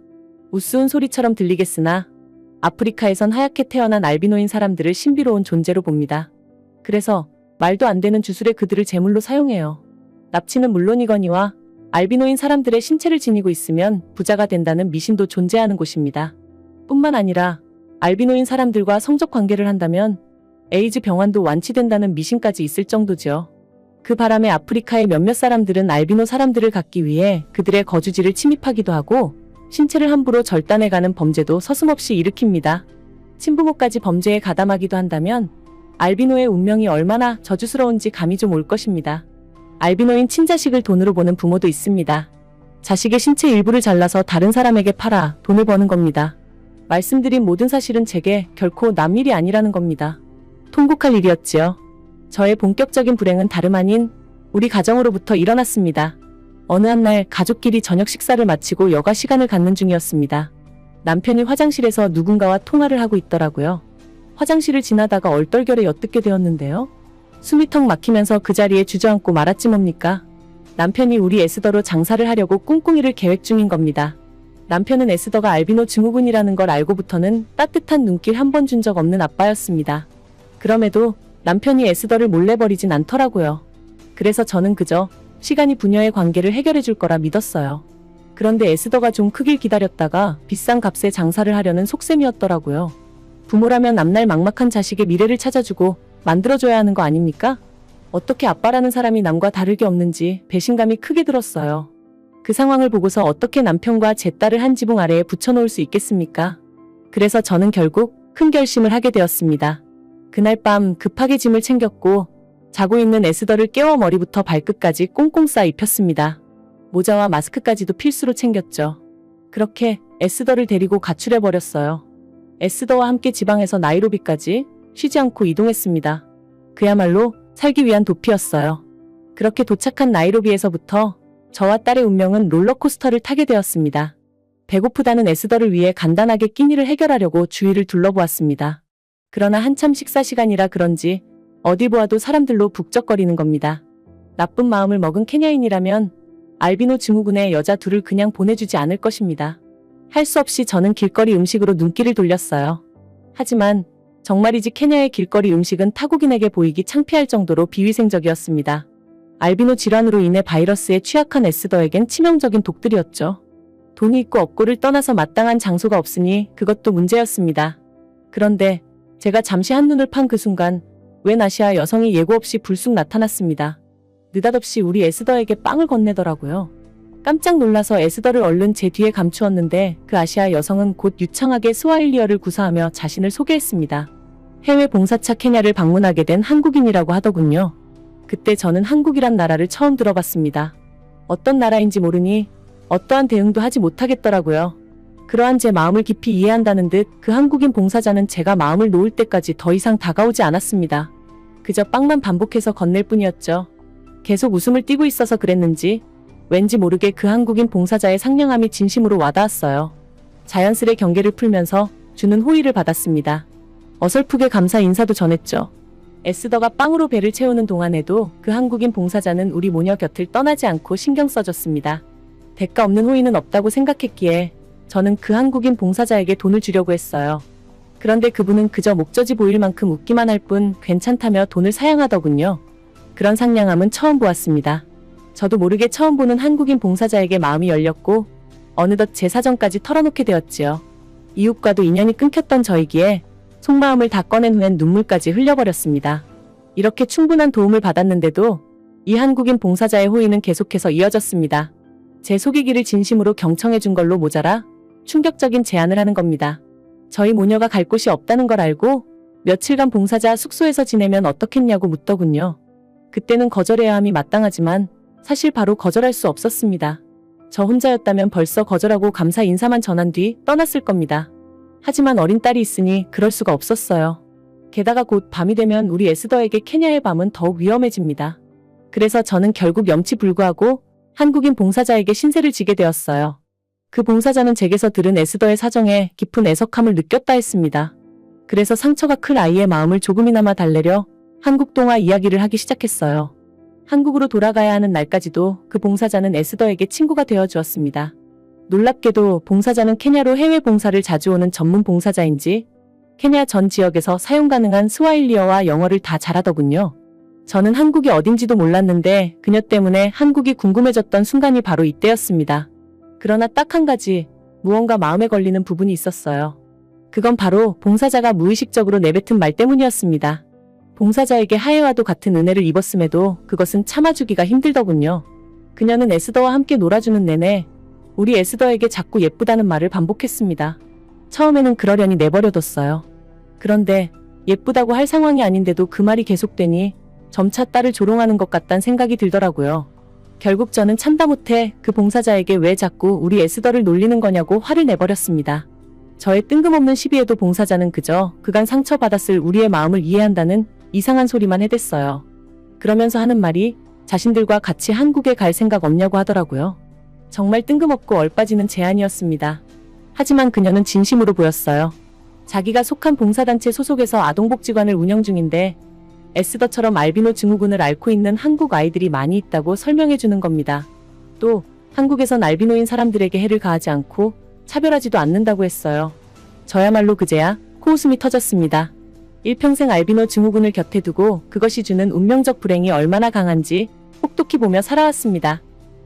우스운 소리처럼 들리겠으나 아프리카에선 하얗게 태어난 알비노인 사람들을 신비로운 존재로 봅니다. 그래서 말도 안 되는 주술에 그들을 제물로 사용해요. 납치는 물론이거니와 알비노인 사람들의 신체를 지니고 있으면 부자가 된다는 미신도 존재하는 곳입니다. 뿐만 아니라 알비노인 사람들과 성적 관계를 한다면 에이즈 병환도 완치된다는 미신까지 있을 정도죠. 그 바람에 아프리카의 몇몇 사람들은 알비노 사람들을 갖기 위해 그들의 거주지를 침입하기도 하고 신체를 함부로 절단해가는 범죄도 서슴없이 일으킵니다. 친부모까지 범죄에 가담하기도 한다면 알비노의 운명이 얼마나 저주스러운지 감이 좀 올 것입니다. 알비노인 친자식을 돈으로 보는 부모도 있습니다. 자식의 신체 일부를 잘라서 다른 사람에게 팔아 돈을 버는 겁니다. 말씀드린 모든 사실은 제게 결코 남 일이 아니라는 겁니다. 통곡할 일이었지요. 저의 본격적인 불행은 다름 아닌 우리 가정으로부터 일어났습니다. 어느 한 날 가족끼리 저녁 식사를 마치고 여가 시간을 갖는 중이었습니다. 남편이 화장실에서 누군가와 통화를 하고 있더라고요. 화장실을 지나다가 얼떨결에 엿듣게 되었는데요. 숨이 턱 막히면서 그 자리에 주저앉고 말았지 뭡니까? 남편이 우리 에스더로 장사를 하려고 꿍꿍이를 계획 중인 겁니다. 남편은 에스더가 알비노 증후군이라는 걸 알고부터는 따뜻한 눈길 한 번 준 적 없는 아빠였습니다. 그럼에도 남편이 에스더를 몰래 버리진 않더라고요. 그래서 저는 그저 시간이 부녀의 관계를 해결해 줄 거라 믿었어요. 그런데 에스더가 좀 크길 기다렸다가 비싼 값에 장사를 하려는 속셈이었더라고요. 부모라면 앞날 막막한 자식의 미래를 찾아주고 만들어줘야 하는 거 아닙니까? 어떻게 아빠라는 사람이 남과 다를 게 없는지 배신감이 크게 들었어요. 그 상황을 보고서 어떻게 남편과 제 딸을 한 지붕 아래에 붙여놓을 수 있겠습니까? 그래서 저는 결국 큰 결심을 하게 되었습니다. 그날 밤 급하게 짐을 챙겼고 자고 있는 에스더를 깨워 머리부터 발끝까지 꽁꽁 싸 입혔습니다. 모자와 마스크까지도 필수로 챙겼죠. 그렇게 에스더를 데리고 가출해버렸어요. 에스더와 함께 지방에서 나이로비까지 쉬지 않고 이동했습니다. 그야말로 살기 위한 도피였어요. 그렇게 도착한 나이로비에서부터 저와 딸의 운명은 롤러코스터를 타게 되었습니다. 배고프다는 에스더를 위해 간단하게 끼니를 해결하려고 주위를 둘러보았습니다. 그러나 한참 식사 시간이라 그런지 어디 보아도 사람들로 북적거리는 겁니다. 나쁜 마음을 먹은 케냐인이라면 알비노 증후군의 여자 둘을 그냥 보내주지 않을 것입니다. 할 수 없이 저는 길거리 음식으로 눈길을 돌렸어요. 하지만 정말이지 케냐의 길거리 음식은 타국인에게 보이기 창피할 정도로 비위생적이었습니다. 알비노 질환으로 인해 바이러스에 취약한 에스더에겐 치명적인 독들이었죠. 돈이 있고 없고를 떠나서 마땅한 장소가 없으니 그것도 문제였습니다. 그런데 제가 잠시 한눈을 판 그 순간 웬 아시아 여성이 예고 없이 불쑥 나타났습니다. 느닷없이 우리 에스더에게 빵을 건네더라고요. 깜짝 놀라서 에스더를 얼른 제 뒤에 감추었는데 그 아시아 여성은 곧 유창하게 스와힐리어를 구사하며 자신을 소개했습니다. 해외 봉사차 케냐를 방문하게 된 한국인이라고 하더군요. 그때 저는 한국이란 나라를 처음 들어봤습니다. 어떤 나라인지 모르니 어떠한 대응도 하지 못하겠더라고요. 그러한 제 마음을 깊이 이해한다는 듯 그 한국인 봉사자는 제가 마음을 놓을 때까지 더 이상 다가오지 않았습니다. 그저 빵만 반복해서 건넬 뿐이었죠. 계속 웃음을 띠고 있어서 그랬는지 왠지 모르게 그 한국인 봉사자의 상냥함이 진심으로 와닿았어요. 자연스레 경계를 풀면서 주는 호의를 받았습니다. 어설프게 감사 인사도 전했죠. 에스더가 빵으로 배를 채우는 동안에도 그 한국인 봉사자는 우리 모녀 곁을 떠나지 않고 신경 써줬습니다. 대가 없는 호의는 없다고 생각했기에 저는 그 한국인 봉사자에게 돈을 주려고 했어요. 그런데 그분은 그저 목젖이 보일 만큼 웃기만 할 뿐 괜찮다며 돈을 사양하더군요. 그런 상냥함은 처음 보았습니다. 저도 모르게 처음 보는 한국인 봉사자에게 마음이 열렸고 어느덧 제 사정까지 털어놓게 되었지요. 이웃과도 인연이 끊겼던 저이기에 속마음을 다 꺼낸 후엔 눈물까지 흘려버렸습니다. 이렇게 충분한 도움을 받았는데도 이 한국인 봉사자의 호의는 계속해서 이어졌습니다. 제 속이기를 진심으로 경청해준 걸로 모자라 충격적인 제안을 하는 겁니다. 저희 모녀가 갈 곳이 없다는 걸 알고 며칠간 봉사자 숙소에서 지내면 어떻겠냐고 묻더군요. 그때는 거절해야 함이 마땅하지만 사실 바로 거절할 수 없었습니다. 저 혼자였다면 벌써 거절하고 감사 인사만 전한 뒤 떠났을 겁니다. 하지만 어린 딸이 있으니 그럴 수가 없었어요. 게다가 곧 밤이 되면 우리 에스더에게 케냐의 밤은 더욱 위험해집니다. 그래서 저는 결국 염치불구하고 한국인 봉사자에게 신세를 지게 되었어요. 그 봉사자는 제게서 들은 에스더의 사정에 깊은 애석함을 느꼈다 했습니다. 그래서 상처가 클 아이의 마음을 조금이나마 달래려 한국 동화 이야기를 하기 시작했어요. 한국으로 돌아가야 하는 날까지도 그 봉사자는 에스더에게 친구가 되어주었습니다. 놀랍게도 봉사자는 케냐로 해외 봉사를 자주 오는 전문 봉사자인지 케냐 전 지역에서 사용 가능한 스와힐리어와 영어를 다 잘하더군요. 저는 한국이 어딘지도 몰랐는데 그녀 때문에 한국이 궁금해졌던 순간이 바로 이때였습니다. 그러나 딱 한 가지 무언가 마음에 걸리는 부분이 있었어요. 그건 바로 봉사자가 무의식적으로 내뱉은 말 때문이었습니다. 봉사자에게 하해와도 같은 은혜를 입었음에도 그것은 참아주기가 힘들더군요. 그녀는 에스더와 함께 놀아주는 내내 우리 에스더에게 자꾸 예쁘다는 말을 반복했습니다. 처음에는 그러려니 내버려뒀어요. 그런데 예쁘다고 할 상황이 아닌데도 그 말이 계속되니 점차 딸을 조롱하는 것 같단 생각이 들더라고요. 결국 저는 참다 못해 그 봉사자에게 왜 자꾸 우리 에스더를 놀리는 거냐고 화를 내버렸습니다. 저의 뜬금없는 시비에도 봉사자는 그저 그간 상처받았을 우리의 마음을 이해한다는 이상한 소리만 해댔어요. 그러면서 하는 말이 자신들과 같이 한국에 갈 생각 없냐고 하더라고요. 정말 뜬금없고 얼빠지는 제안이었습니다. 하지만 그녀는 진심으로 보였어요. 자기가 속한 봉사단체 소속에서 아동복지관을 운영 중인데 에스더처럼 알비노 증후군을 앓고 있는 한국 아이들이 많이 있다고 설명해 주는 겁니다. 또 한국에선 알비노인 사람들에게 해를 가하지 않고 차별하지도 않는다고 했어요. 저야말로 그제야 코웃음이 터졌습니다. 일평생 알비노 증후군을 곁에 두고 그것이 주는 운명적 불행이 얼마나 강한지 혹독히 보며 살아왔습니다.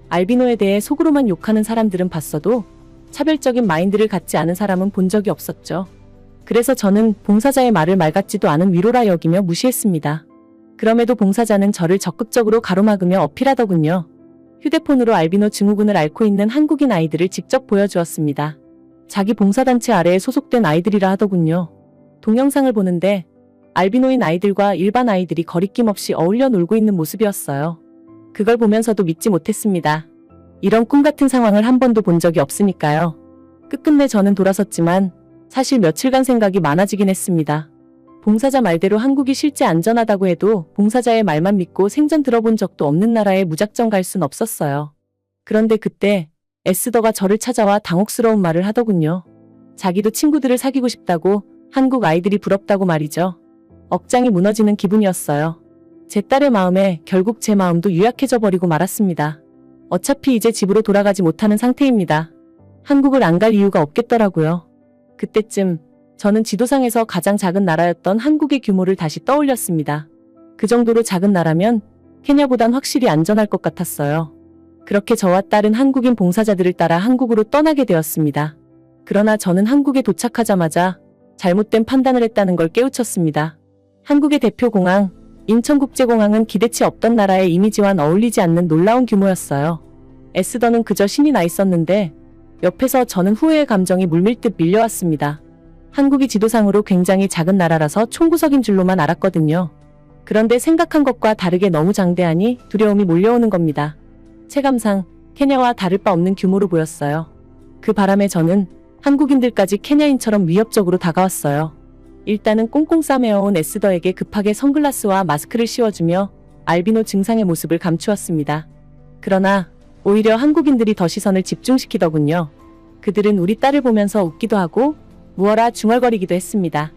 알비노에 대해 속으로만 욕하는 사람들은 봤어도 차별적인 마인드를 갖지 않은 사람은 본 적이 없었죠. 그래서 저는 봉사자의 말을 말 같지도 않은 위로라 여기며 무시했습니다. 그럼에도 봉사자는 저를 적극적으로 가로막으며 어필하더군요. 휴대폰으로 알비노 증후군을 앓고 있는 한국인 아이들을 직접 보여주었습니다. 자기 봉사단체 아래에 소속된 아이들이라 하더군요. 동영상을 보는데 알비노인 아이들과 일반 아이들이 거리낌 없이 어울려 놀고 있는 모습이었어요. 그걸 보면서도 믿지 못했습니다. 이런 꿈 같은 상황을 한 번도 본 적이 없으니까요. 끝끝내 저는 돌아섰지만 사실 며칠간 생각이 많아지긴 했습니다. 봉사자 말대로 한국이 실제 안전하다고 해도 봉사자의 말만 믿고 생전 들어본 적도 없는 나라에 무작정 갈 순 없었어요. 그런데 그때 에스더가 저를 찾아와 당혹스러운 말을 하더군요. 자기도 친구들을 사귀고 싶다고, 한국 아이들이 부럽다고 말이죠. 억장이 무너지는 기분이었어요. 제 딸의 마음에 결국 제 마음도 유약해져 버리고 말았습니다. 어차피 이제 집으로 돌아가지 못하는 상태입니다. 한국을 안 갈 이유가 없겠더라고요. 그때쯤 저는 지도상에서 가장 작은 나라였던 한국의 규모를 다시 떠올렸습니다. 그 정도로 작은 나라면 케냐보단 확실히 안전할 것 같았어요. 그렇게 저와 딸은 한국인 봉사자들을 따라 한국으로 떠나게 되었습니다. 그러나 저는 한국에 도착하자마자 잘못된 판단을 했다는 걸 깨우쳤습니다. 한국의 대표 공항, 인천국제공항은 기대치 없던 나라의 이미지와는 어울리지 않는 놀라운 규모였어요. 에스더는 그저 신이 나 있었는데 옆에서 저는 후회의 감정이 물밀듯 밀려왔습니다. 한국이 지도상으로 굉장히 작은 나라라서 총구석인 줄로만 알았거든요. 그런데 생각한 것과 다르게 너무 장대하니 두려움이 몰려오는 겁니다. 체감상 케냐와 다를 바 없는 규모로 보였어요. 그 바람에 저는 한국인들까지 케냐인처럼 위협적으로 다가왔어요. 일단은 꽁꽁 싸매어온 에스더에게 급하게 선글라스와 마스크를 씌워주며 알비노 증상의 모습을 감추었습니다. 그러나 오히려 한국인들이 더 시선을 집중시키더군요. 그들은 우리 딸을 보면서 웃기도 하고 무어라 중얼거리기도 했습니다.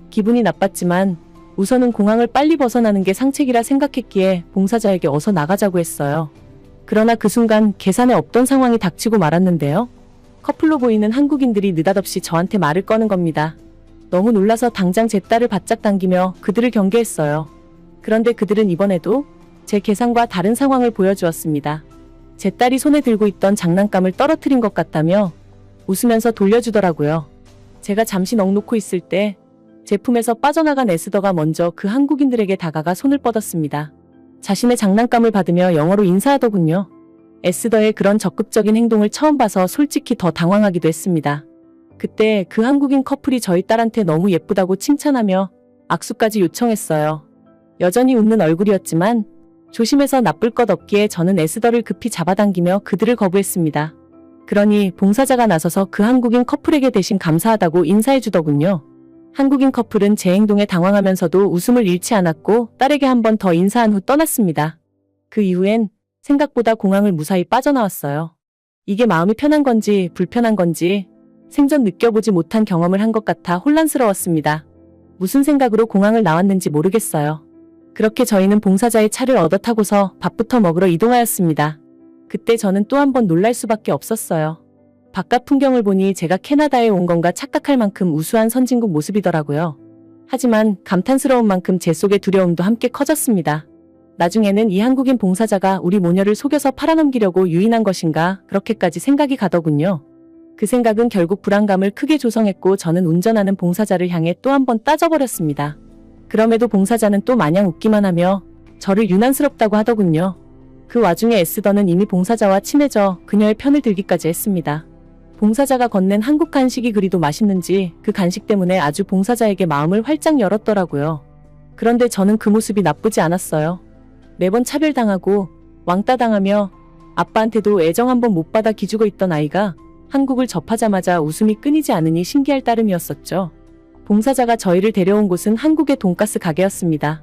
기분이 나빴지만 우선은 공항을 빨리 벗어나는 게 상책이라 생각했기에 봉사자에게 어서 나가자고 했어요. 그러나 그 순간 계산에 없던 상황이 닥치고 말았는데요. 커플로 보이는 한국인들이 느닷없이 저한테 말을 꺼는 겁니다. 너무 놀라서 당장 제 딸을 바짝 당기며 그들을 경계했어요. 그런데 그들은 이번에도 제 계산과 다른 상황을 보여주었습니다. 제 딸이 손에 들고 있던 장난감을 떨어뜨린 것 같다며 웃으면서 돌려주더라고요. 제가 잠시 넋 놓고 있을 때 제품에서 빠져나간 에스더가 먼저 그 한국인들에게 다가가 손을 뻗었습니다. 자신의 장난감을 받으며 영어로 인사하더군요. 에스더의 그런 적극적인 행동을 처음 봐서 솔직히 더 당황하기도 했습니다. 그때 그 한국인 커플이 저희 딸한테 너무 예쁘다고 칭찬하며 악수까지 요청했어요. 여전히 웃는 얼굴이었지만 조심해서 나쁠 것 없기에 저는 에스더를 급히 잡아당기며 그들을 거부했습니다. 그러니 봉사자가 나서서 그 한국인 커플에게 대신 감사하다고 인사해주더군요. 한국인 커플은 제 행동에 당황하면서도 웃음을 잃지 않았고 딸에게 한 번 더 인사한 후 떠났습니다. 그 이후엔 생각보다 공항을 무사히 빠져나왔어요. 이게 마음이 편한 건지 불편한 건지 생전 느껴보지 못한 경험을 한 것 같아 혼란스러웠습니다. 무슨 생각으로 공항을 나왔는지 모르겠어요. 그렇게 저희는 봉사자의 차를 얻어 타고서 밥부터 먹으러 이동하였습니다. 그때 저는 또 한 번 놀랄 수밖에 없었어요. 바깥 풍경을 보니 제가 캐나다에 온 건가 착각할 만큼 우수한 선진국 모습이더라고요. 하지만 감탄스러운 만큼 제 속의 두려움도 함께 커졌습니다. 나중에는 이 한국인 봉사자가 우리 모녀를 속여서 팔아넘기려고 유인한 것인가 그렇게까지 생각이 가더군요. 그 생각은 결국 불안감을 크게 조성했고 저는 운전하는 봉사자를 향해 또 한 번 따져버렸습니다. 그럼에도 봉사자는 또 마냥 웃기만 하며 저를 유난스럽다고 하더군요. 그 와중에 에스더는 이미 봉사자와 친해져 그녀의 편을 들기까지 했습니다. 봉사자가 건넨 한국 간식이 그리도 맛있는지 그 간식 때문에 아주 봉사자에게 마음을 활짝 열었더라고요. 그런데 저는 그 모습이 나쁘지 않았어요. 매번 차별당하고 왕따당하며 아빠한테도 애정 한 번 못 받아 기죽어 있던 아이가 한국을 접하자마자 웃음이 끊이지 않으니 신기할 따름이었었죠. 봉사자가 저희를 데려온 곳은 한국의 돈가스 가게였습니다.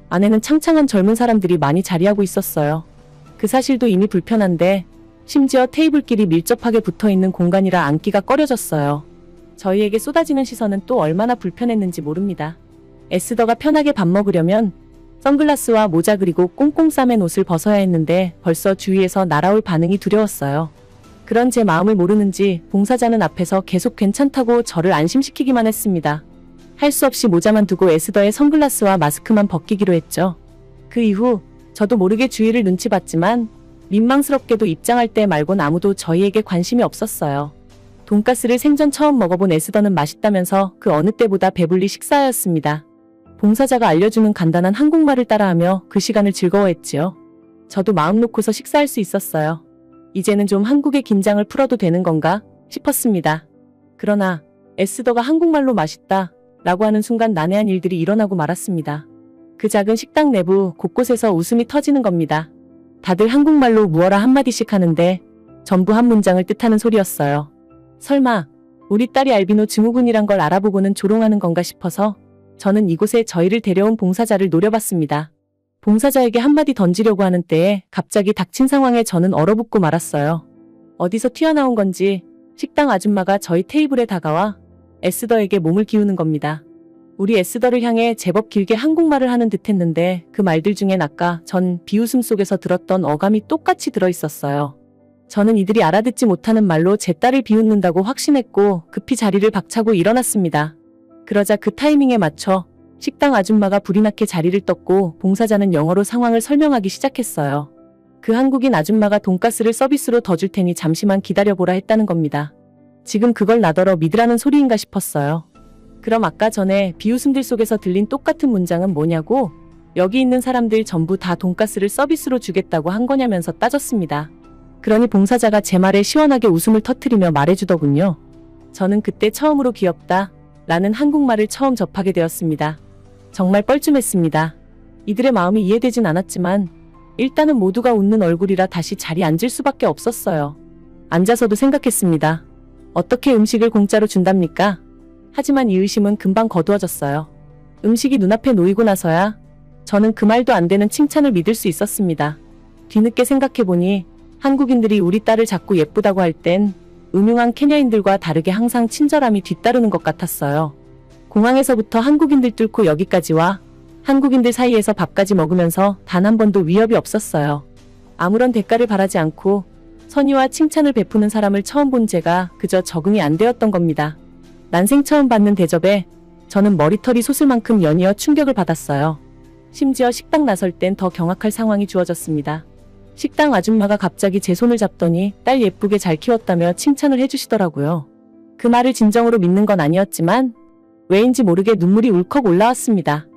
안에는 창창한 젊은 사람들이 많이 자리하고 있었어요. 그 사실도 이미 불편한데 심지어 테이블끼리 밀접하게 붙어있는 공간이라 앉기가 꺼려졌어요. 저희에게 쏟아지는 시선은 또 얼마나 불편했는지 모릅니다. 에스더가 편하게 밥 먹으려면 선글라스와 모자 그리고 꽁꽁 싸맨 옷을 벗어야 했는데 벌써 주위에서 날아올 반응이 두려웠어요. 그런 제 마음을 모르는지 봉사자는 앞에서 계속 괜찮다고 저를 안심시키기만 했습니다. 할 수 없이 모자만 두고 에스더의 선글라스와 마스크만 벗기기로 했죠. 그 이후 저도 모르게 주위를 눈치 봤지만 민망스럽게도 입장할 때 말곤 아무도 저희에게 관심이 없었어요. 돈가스를 생전 처음 먹어본 에스더는 맛있다면서 그 어느 때보다 배불리 식사하였습니다. 봉사자가 알려주는 간단한 한국말을 따라하며 그 시간을 즐거워했지요. 저도 마음 놓고서 식사할 수 있었어요. 이제는 좀 한국의 긴장을 풀어도 되는 건가 싶었습니다. 그러나 에스더가 한국말로 맛있다 라고 하는 순간 난해한 일들이 일어나고 말았습니다. 그 작은 식당 내부 곳곳에서 웃음이 터지는 겁니다. 다들 한국말로 무어라 한마디씩 하는데 전부 한 문장을 뜻하는 소리였어요. 설마 우리 딸이 알비노 증후군이란 걸 알아보고는 조롱하는 건가 싶어서 저는 이곳에 저희를 데려온 봉사자를 노려봤습니다. 봉사자에게 한마디 던지려고 하는 때에 갑자기 닥친 상황에 저는 얼어붙고 말았어요. 어디서 튀어나온 건지 식당 아줌마가 저희 테이블에 다가와 에스더에게 몸을 기우는 겁니다. 우리 에스더를 향해 제법 길게 한국말을 하는 듯 했는데 그 말들 중엔 아까 전 비웃음 속에서 들었던 어감이 똑같이 들어있었어요. 저는 이들이 알아듣지 못하는 말로 제 딸을 비웃는다고 확신했고 급히 자리를 박차고 일어났습니다. 그러자 그 타이밍에 맞춰 식당 아줌마가 불이 나게 자리를 떴고 봉사자는 영어로 상황을 설명하기 시작했어요. 그 한국인 아줌마가 돈가스를 서비스로 더 줄 테니 잠시만 기다려보라 했다는 겁니다. 지금 그걸 나더러 믿으라는 소리인가 싶었어요. 그럼 아까 전에 비웃음들 속에서 들린 똑같은 문장은 뭐냐고 여기 있는 사람들 전부 다 돈가스를 서비스로 주겠다고 한 거냐면서 따졌습니다. 그러니 봉사자가 제 말에 시원하게 웃음을 터뜨리며 말해주더군요. 저는 그때 처음으로 귀엽다 라는 한국말을 처음 접하게 되었습니다. 정말 뻘쭘했습니다. 이들의 마음이 이해되진 않았지만 일단은 모두가 웃는 얼굴이라 다시 자리에 앉을 수밖에 없었어요. 앉아서도 생각했습니다. 어떻게 음식을 공짜로 준답니까? 하지만 이 의심은 금방 거두어졌어요. 음식이 눈앞에 놓이고 나서야 저는 그 말도 안 되는 칭찬을 믿을 수 있었습니다. 뒤늦게 생각해보니 한국인들이 우리 딸을 자꾸 예쁘다고 할 땐 음흉한 케냐인들과 다르게 항상 친절함이 뒤따르는 것 같았어요. 공항에서부터 한국인들 뚫고 여기까지 와 한국인들 사이에서 밥까지 먹으면서 단 한 번도 위협이 없었어요. 아무런 대가를 바라지 않고 선의와 칭찬을 베푸는 사람을 처음 본 제가 그저 적응이 안 되었던 겁니다. 난생 처음 받는 대접에 저는 머리털이 솟을 만큼 연이어 충격을 받았어요. 심지어 식당 나설 땐 더 경악할 상황이 주어졌습니다. 식당 아줌마가 갑자기 제 손을 잡더니 딸 예쁘게 잘 키웠다며 칭찬을 해주시더라고요. 그 말을 진정으로 믿는 건 아니었지만 왜인지 모르게 눈물이 울컥 올라왔습니다.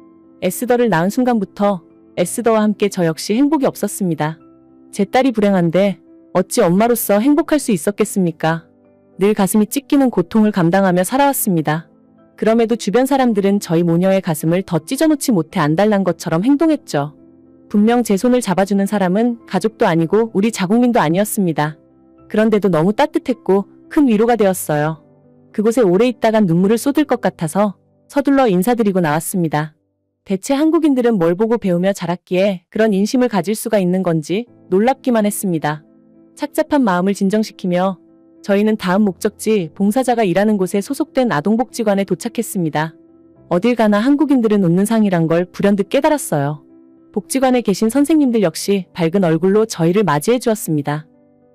에스더를 낳은 순간부터 에스더와 함께 저 역시 행복이 없었습니다. 제 딸이 불행한데 어찌 엄마로서 행복할 수 있었겠습니까? 늘 가슴이 찢기는 고통을 감당하며 살아왔습니다. 그럼에도 주변 사람들은 저희 모녀의 가슴을 더 찢어놓지 못해 안달난 것처럼 행동했죠. 분명 제 손을 잡아주는 사람은 가족도 아니고 우리 자국민도 아니었습니다. 그런데도 너무 따뜻했고 큰 위로가 되었어요. 그곳에 오래 있다간 눈물을 쏟을 것 같아서 서둘러 인사드리고 나왔습니다. 대체 한국인들은 뭘 보고 배우며 자랐기에 그런 인심을 가질 수가 있는 건지 놀랍기만 했습니다. 착잡한 마음을 진정시키며 저희는 다음 목적지 봉사자가 일하는 곳에 소속된 아동복지관에 도착했습니다. 어딜 가나 한국인들은 웃는 상이란 걸 불현듯 깨달았어요. 복지관에 계신 선생님들 역시 밝은 얼굴로 저희를 맞이해 주었습니다.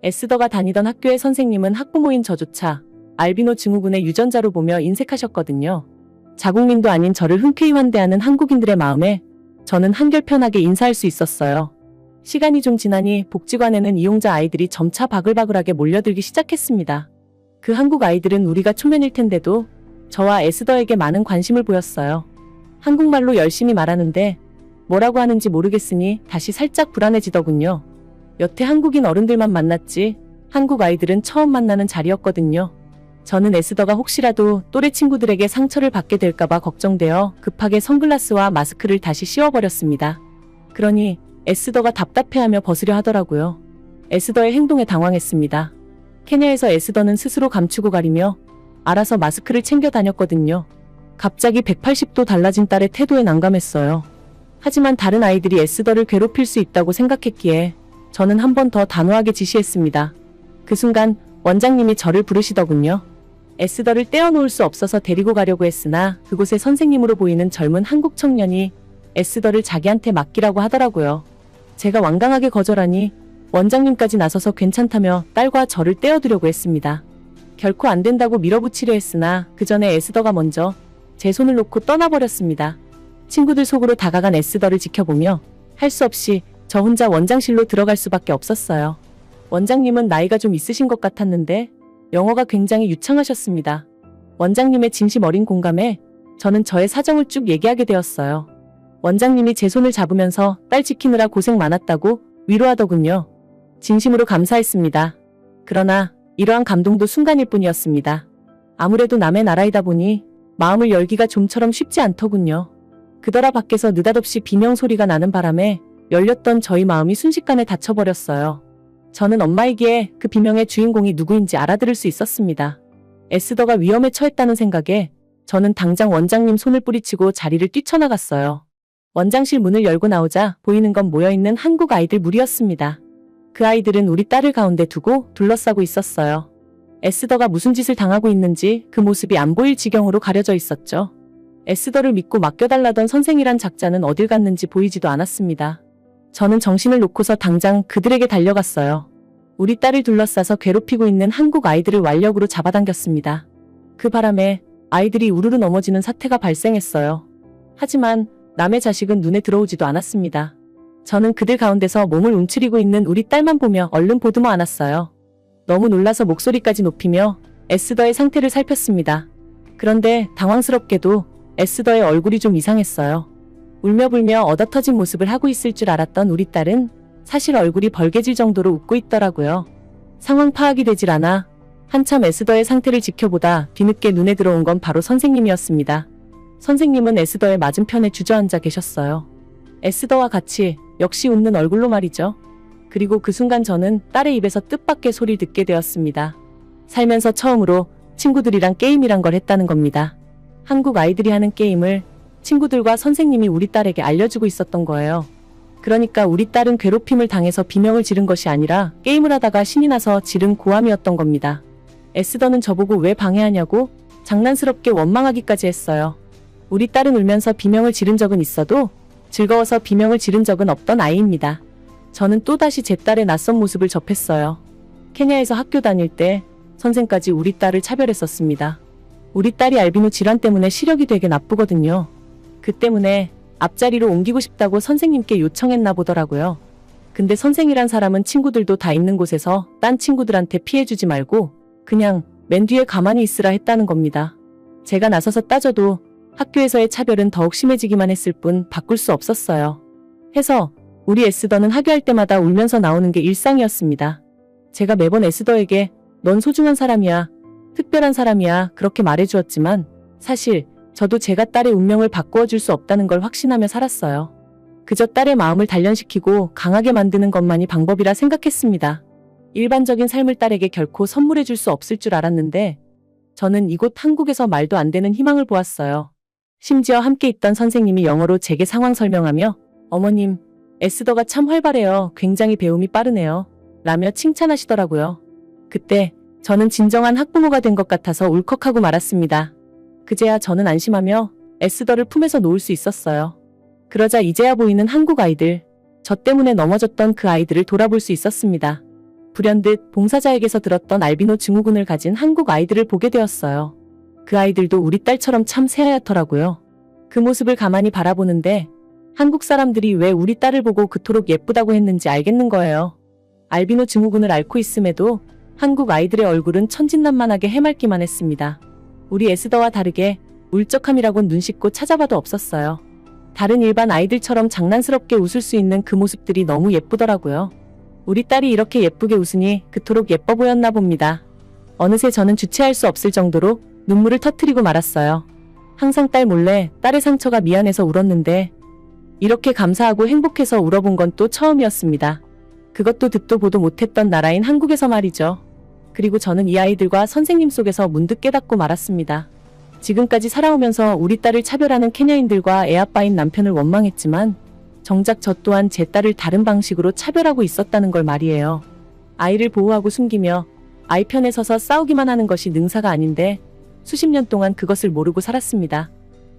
에스더가 다니던 학교의 선생님은 학부모인 저조차 알비노 증후군의 유전자로 보며 인색하셨거든요. 자국민도 아닌 저를 흔쾌히 환대하는 한국인들의 마음에 저는 한결 편하게 인사할 수 있었어요. 시간이 좀 지나니 복지관에는 이용자 아이들이 점차 바글바글하게 몰려들기 시작했습니다. 그 한국 아이들은 우리가 초면일 텐데도 저와 에스더에게 많은 관심을 보였어요. 한국말로 열심히 말하는데 뭐라고 하는지 모르겠으니 다시 살짝 불안해지더군요. 여태 한국인 어른들만 만났지 한국 아이들은 처음 만나는 자리였거든요. 저는 에스더가 혹시라도 또래 친구들에게 상처를 받게 될까봐 걱정되어 급하게 선글라스와 마스크를 다시 씌워버렸습니다. 그러니 에스더가 답답해하며 벗으려 하더라고요. 에스더의 행동에 당황했습니다. 케냐에서 에스더는 스스로 감추고 가리며 알아서 마스크를 챙겨 다녔거든요. 갑자기 180도 달라진 딸의 태도에 난감했어요. 하지만 다른 아이들이 에스더를 괴롭힐 수 있다고 생각했기에 저는 한 번 더 단호하게 지시했습니다. 그 순간 원장님이 저를 부르시더군요. 에스더를 떼어놓을 수 없어서 데리고 가려고 했으나 그곳에 선생님으로 보이는 젊은 한국 청년이 에스더를 자기한테 맡기라고 하더라고요. 제가 완강하게 거절하니 원장님까지 나서서 괜찮다며 딸과 저를 떼어두려고 했습니다. 결코 안 된다고 밀어붙이려 했으나 그 전에 에스더가 먼저 제 손을 놓고 떠나버렸습니다. 친구들 속으로 다가간 에스더를 지켜보며 할 수 없이 저 혼자 원장실로 들어갈 수밖에 없었어요. 원장님은 나이가 좀 있으신 것 같았는데 영어가 굉장히 유창하셨습니다. 원장님의 진심 어린 공감에 저는 저의 사정을 쭉 얘기하게 되었어요. 원장님이 제 손을 잡으면서 딸 지키느라 고생 많았다고 위로하더군요. 진심으로 감사했습니다. 그러나 이러한 감동도 순간일 뿐이었습니다. 아무래도 남의 나라이다 보니 마음을 열기가 좀처럼 쉽지 않더군요. 그더라 밖에서 느닷없이 비명 소리가 나는 바람에 열렸던 저희 마음이 순식간에 닫혀버렸어요. 저는 엄마이기에 그 비명의 주인공이 누구인지 알아들을 수 있었습니다. 에스더가 위험에 처했다는 생각에 저는 당장 원장님 손을 뿌리치고 자리를 뛰쳐나갔어요. 원장실 문을 열고 나오자 보이는 건 모여있는 한국 아이들 무리였습니다. 그 아이들은 우리 딸을 가운데 두고 둘러싸고 있었어요. 에스더가 무슨 짓을 당하고 있는지 그 모습이 안 보일 지경으로 가려져 있었죠. 에스더를 믿고 맡겨달라던 선생이란 작자는 어딜 갔는지 보이지도 않았습니다. 저는 정신을 놓고서 당장 그들에게 달려갔어요. 우리 딸을 둘러싸서 괴롭히고 있는 한국 아이들을 완력으로 잡아당겼습니다. 그 바람에 아이들이 우르르 넘어지는 사태가 발생했어요. 하지만 남의 자식은 눈에 들어오지도 않았습니다. 저는 그들 가운데서 몸을 움츠리고 있는 우리 딸만 보며 얼른 보듬어 안았어요. 너무 놀라서 목소리까지 높이며 에스더의 상태를 살폈습니다. 그런데 당황스럽게도 에스더의 얼굴이 좀 이상했어요. 울며불며 얻어터진 모습을 하고 있을 줄 알았던 우리 딸은 사실 얼굴이 벌개질 정도로 웃고 있더라고요. 상황 파악이 되질 않아 한참 에스더의 상태를 지켜보다 뒤늦게 눈에 들어온 건 바로 선생님이었습니다. 선생님은 에스더의 맞은편에 주저앉아 계셨어요. 에스더와 같이 역시 웃는 얼굴로 말이죠. 그리고 그 순간 저는 딸의 입에서 뜻밖의 소리를 듣게 되었습니다. 살면서 처음으로 친구들이랑 게임이란 걸 했다는 겁니다. 한국 아이들이 하는 게임을 친구들과 선생님이 우리 딸에게 알려주고 있었던 거예요. 그러니까 우리 딸은 괴롭힘을 당해서 비명을 지른 것이 아니라 게임을 하다가 신이 나서 지른 고함이었던 겁니다. 에스더는 저보고 왜 방해하냐고 장난스럽게 원망하기까지 했어요. 우리 딸은 울면서 비명을 지른 적은 있어도 즐거워서 비명을 지른 적은 없던 아이입니다. 저는 또다시 제 딸의 낯선 모습을 접했어요. 케냐에서 학교 다닐 때 선생까지 우리 딸을 차별했었습니다. 우리 딸이 알비노 질환 때문에 시력이 되게 나쁘거든요. 그 때문에 앞자리로 옮기고 싶다고 선생님께 요청했나 보더라고요. 근데 선생이란 사람은 친구들도 다 있는 곳에서 딴 친구들한테 피해주지 말고 그냥 맨 뒤에 가만히 있으라 했다는 겁니다. 제가 나서서 따져도 학교에서의 차별은 더욱 심해지기만 했을 뿐 바꿀 수 없었어요. 해서 우리 에스더는 하교할 때마다 울면서 나오는 게 일상이었습니다. 제가 매번 에스더에게 넌 소중한 사람이야, 특별한 사람이야 그렇게 말해주었지만 사실 저도 제가 딸의 운명을 바꾸어 줄 수 없다는 걸 확신하며 살았어요. 그저 딸의 마음을 단련시키고 강하게 만드는 것만이 방법이라 생각했습니다. 일반적인 삶을 딸에게 결코 선물해 줄 수 없을 줄 알았는데 저는 이곳 한국에서 말도 안 되는 희망을 보았어요. 심지어 함께 있던 선생님이 영어로 제게 상황 설명하며 어머님, 에스더가 참 활발해요. 굉장히 배움이 빠르네요. 라며 칭찬하시더라고요. 그때 저는 진정한 학부모가 된 것 같아서 울컥하고 말았습니다. 그제야 저는 안심하며 에스더를 품에서 놓을 수 있었어요. 그러자 이제야 보이는 한국 아이들, 저 때문에 넘어졌던 그 아이들을 돌아볼 수 있었습니다. 불현듯 봉사자에게서 들었던 알비노 증후군을 가진 한국 아이들을 보게 되었어요. 그 아이들도 우리 딸처럼 참 새하얗더라고요. 그 모습을 가만히 바라보는데 한국 사람들이 왜 우리 딸을 보고 그토록 예쁘다고 했는지 알겠는 거예요. 알비노 증후군을 앓고 있음에도 한국 아이들의 얼굴은 천진난만하게 해맑기만 했습니다. 우리 에스더와 다르게 울적함이라곤 눈 씻고 찾아봐도 없었어요. 다른 일반 아이들처럼 장난스럽게 웃을 수 있는 그 모습들이 너무 예쁘더라고요. 우리 딸이 이렇게 예쁘게 웃으니 그토록 예뻐 보였나 봅니다. 어느새 저는 주체할 수 없을 정도로 눈물을 터뜨리고 말았어요. 항상 딸 몰래 딸의 상처가 미안해서 울었는데 이렇게 감사하고 행복해서 울어본 건 또 처음이었습니다. 그것도 듣도 보도 못했던 나라인 한국에서 말이죠. 그리고 저는 이 아이들과 선생님 속에서 문득 깨닫고 말았습니다. 지금까지 살아오면서 우리 딸을 차별하는 케냐인들과 애아빠인 남편을 원망했지만 정작 저 또한 제 딸을 다른 방식으로 차별하고 있었다는 걸 말이에요. 아이를 보호하고 숨기며 아이 편에 서서 싸우기만 하는 것이 능사가 아닌데 수십 년 동안 그것을 모르고 살았습니다.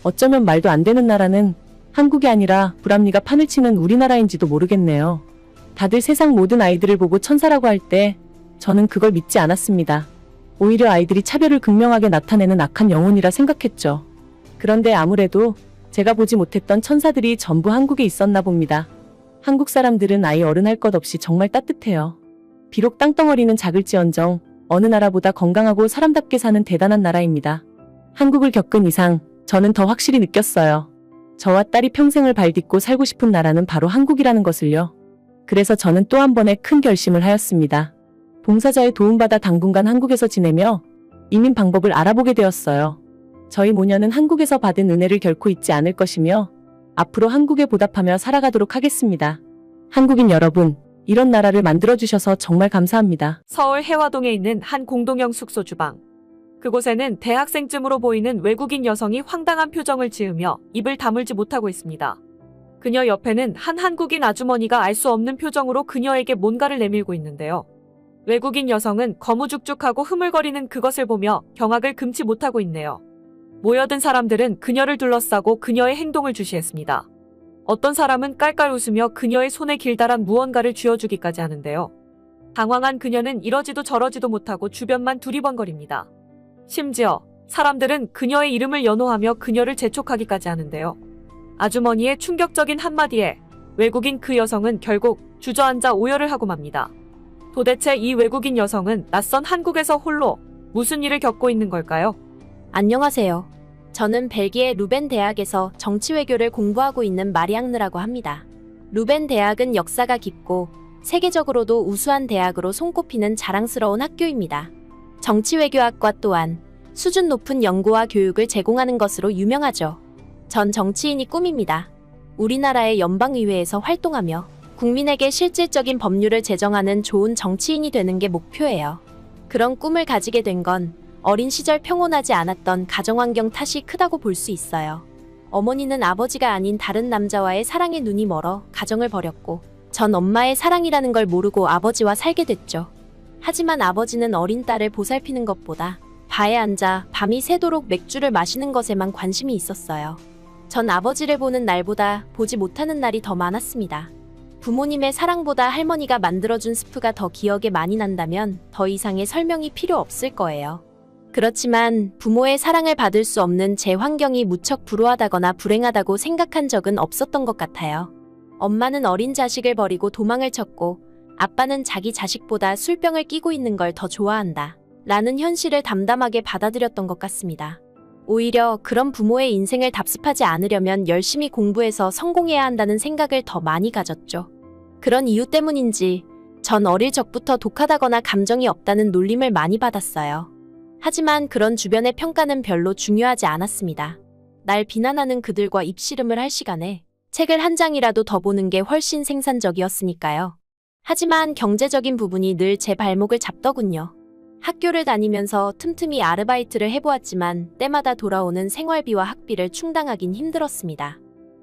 어쩌면 말도 안 되는 나라는 한국이 아니라 불합리가 판을 치는 우리나라인지도 모르겠네요. 다들 세상 모든 아이들을 보고 천사라고 할 때 저는 그걸 믿지 않았습니다. 오히려 아이들이 차별을 극명하게 나타내는 악한 영혼이라 생각했죠. 그런데 아무래도 제가 보지 못했던 천사들이 전부 한국에 있었나 봅니다. 한국 사람들은 아이 어른할 것 없이 정말 따뜻해요. 비록 땅덩어리는 작을지언정 어느 나라보다 건강하고 사람답게 사는 대단한 나라입니다. 한국을 겪은 이상 저는 더 확실히 느꼈어요. 저와 딸이 평생을 발딛고 살고 싶은 나라는 바로 한국이라는 것을요. 그래서 저는 또 한 번의 큰 결심을 하였습니다. 봉사자의 도움받아 당분간 한국에서 지내며 이민 방법을 알아보게 되었어요. 저희 모녀는 한국에서 받은 은혜를 결코 잊지 않을 것이며 앞으로 한국에 보답하며 살아가도록 하겠습니다. 한국인 여러분, 이런 나라를 만들어주셔서 정말 감사합니다. 서울 해화동에 있는 한 공동형 숙소 주방. 그곳에는 대학생쯤으로 보이는 외국인 여성이 황당한 표정을 지으며 입을 다물지 못하고 있습니다. 그녀 옆에는 한 한국인 아주머니가 알 수 없는 표정으로 그녀에게 뭔가를 내밀고 있는데요. 외국인 여성은 거무죽죽하고 흐물거리는 그것을 보며 경악을 금치 못하고 있네요. 모여든 사람들은 그녀를 둘러싸고 그녀의 행동을 주시했습니다. 어떤 사람은 깔깔 웃으며 그녀의 손에 길다란 무언가를 쥐어주기까지 하는데요. 당황한 그녀는 이러지도 저러지도 못하고 주변만 두리번거립니다. 심지어 사람들은 그녀의 이름을 연호하며 그녀를 재촉하기까지 하는데요. 아주머니의 충격적인 한마디에 외국인 그 여성은 결국 주저앉아 오열을 하고 맙니다. 도대체 이 외국인 여성은 낯선 한국에서 홀로 무슨 일을 겪고 있는 걸까요? 안녕하세요. 저는 벨기에 루벤 대학에서 정치외교를 공부하고 있는 마리앙느라고 합니다. 루벤 대학은 역사가 깊고 세계적으로도 우수한 대학으로 손꼽히는 자랑스러운 학교입니다. 정치외교학과 또한 수준 높은 연구와 교육을 제공하는 것으로 유명하죠. 전 정치인이 꿈입니다. 우리나라의 연방의회에서 활동하며 국민에게 실질적인 법률을 제정하는 좋은 정치인이 되는 게 목표예요. 그런 꿈을 가지게 된 건 어린 시절 평온하지 않았던 가정환경 탓이 크다고 볼 수 있어요. 어머니는 아버지가 아닌 다른 남자와의 사랑에 눈이 멀어 가정을 버렸고 전 엄마의 사랑이라는 걸 모르고 아버지와 살게 됐죠. 하지만 아버지는 어린 딸을 보살피는 것보다 바에 앉아 밤이 새도록 맥주를 마시는 것에만 관심이 있었어요. 전 아버지를 보는 날보다 보지 못하는 날이 더 많았습니다. 부모님의 사랑보다 할머니가 만들어준 스프가 더 기억에 많이 난다면 더 이상의 설명이 필요 없을 거예요. 그렇지만 부모의 사랑을 받을 수 없는 제 환경이 무척 불우하다거나 불행하다고 생각한 적은 없었던 것 같아요. 엄마는 어린 자식을 버리고 도망을 쳤고 아빠는 자기 자식보다 술병을 끼고 있는 걸 더 좋아한다 라는 현실을 담담하게 받아들였던 것 같습니다. 오히려 그런 부모의 인생을 답습하지 않으려면 열심히 공부해서 성공해야 한다는 생각을 더 많이 가졌죠. 그런 이유 때문인지 전 어릴 적부터 독하다거나 감정이 없다는 놀림을 많이 받았어요. 하지만 그런 주변의 평가는 별로 중요하지 않았습니다. 날 비난하는 그들과 입씨름을 할 시간에 책을 한 장이라도 더 보는 게 훨씬 생산적이었으니까요. 하지만 경제적인 부분이 늘 제 발목을 잡더군요. 학교를 다니면서 틈틈이 아르바이트를 해보았지만 때마다 돌아오는 생활비와 학비를 충당하긴 힘들었습니다.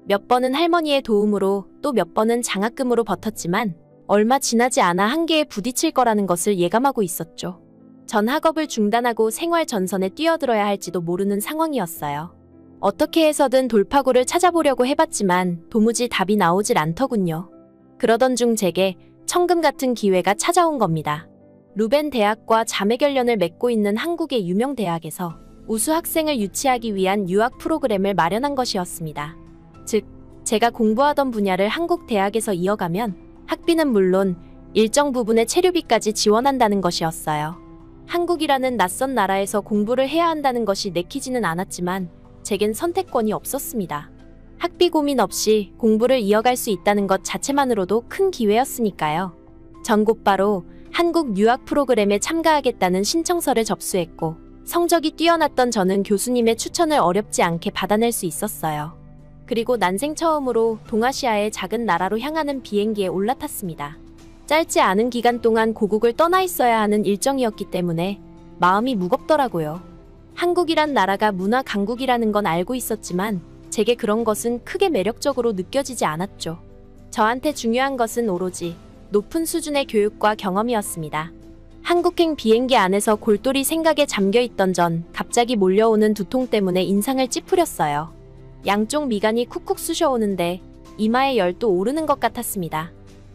몇 번은 할머니의 도움으로 또 몇 번은 장학금으로 버텼지만 얼마 지나지 않아 한계에 부딪힐 거라는 것을 예감하고 있었죠. 전 학업을 중단하고 생활 전선에 뛰어들어야 할지도 모르는 상황이었어요. 어떻게 해서든 돌파구를 찾아보려고 해봤지만 도무지 답이 나오질 않더군요. 그러던 중 제게 천금 같은 기회가 찾아온 겁니다. 루벤 대학과 자매결연을 맺고 있는 한국의 유명 대학에서 우수 학생을 유치하기 위한 유학 프로그램을 마련한 것이었습니다. 즉, 제가 공부하던 분야를 한국 대학에서 이어가면 학비는 물론 일정 부분의 체류비까지 지원한다는 것이었어요. 한국이라는 낯선 나라에서 공부를 해야 한다는 것이 내키지는 않았지만 제겐 선택권이 없었습니다. 학비 고민 없이 공부를 이어갈 수 있다는 것 자체만으로도 큰 기회였으니까요. 전 곧바로 한국 유학 프로그램에 참가하겠다는 신청서를 접수했고 성적이 뛰어났던 저는 교수님의 추천을 어렵지 않게 받아낼 수 있었어요. 그리고 난생 처음으로 동아시아의 작은 나라로 향하는 비행기에 올라탔습니다. 짧지 않은 기간 동안 고국을 떠나 있어야 하는 일정이었기 때문에 마음이 무겁더라고요. 한국이란 나라가 문화 강국이라는 건 알고 있었지만 제게 그런 것은 크게 매력적으로 느껴지지 않았죠. 저한테 중요한 것은 오로지 높은 수준의 교육과 경험이었습니다. 한국행 비행기 안에서 골똘히 생각에 잠겨있던 전 갑자기 몰려오는 두통 때문에 인상을 찌푸렸어요. 양쪽 미간이 쿡쿡 쑤셔오는데 이마에 열도 오르는 것 같았습니다.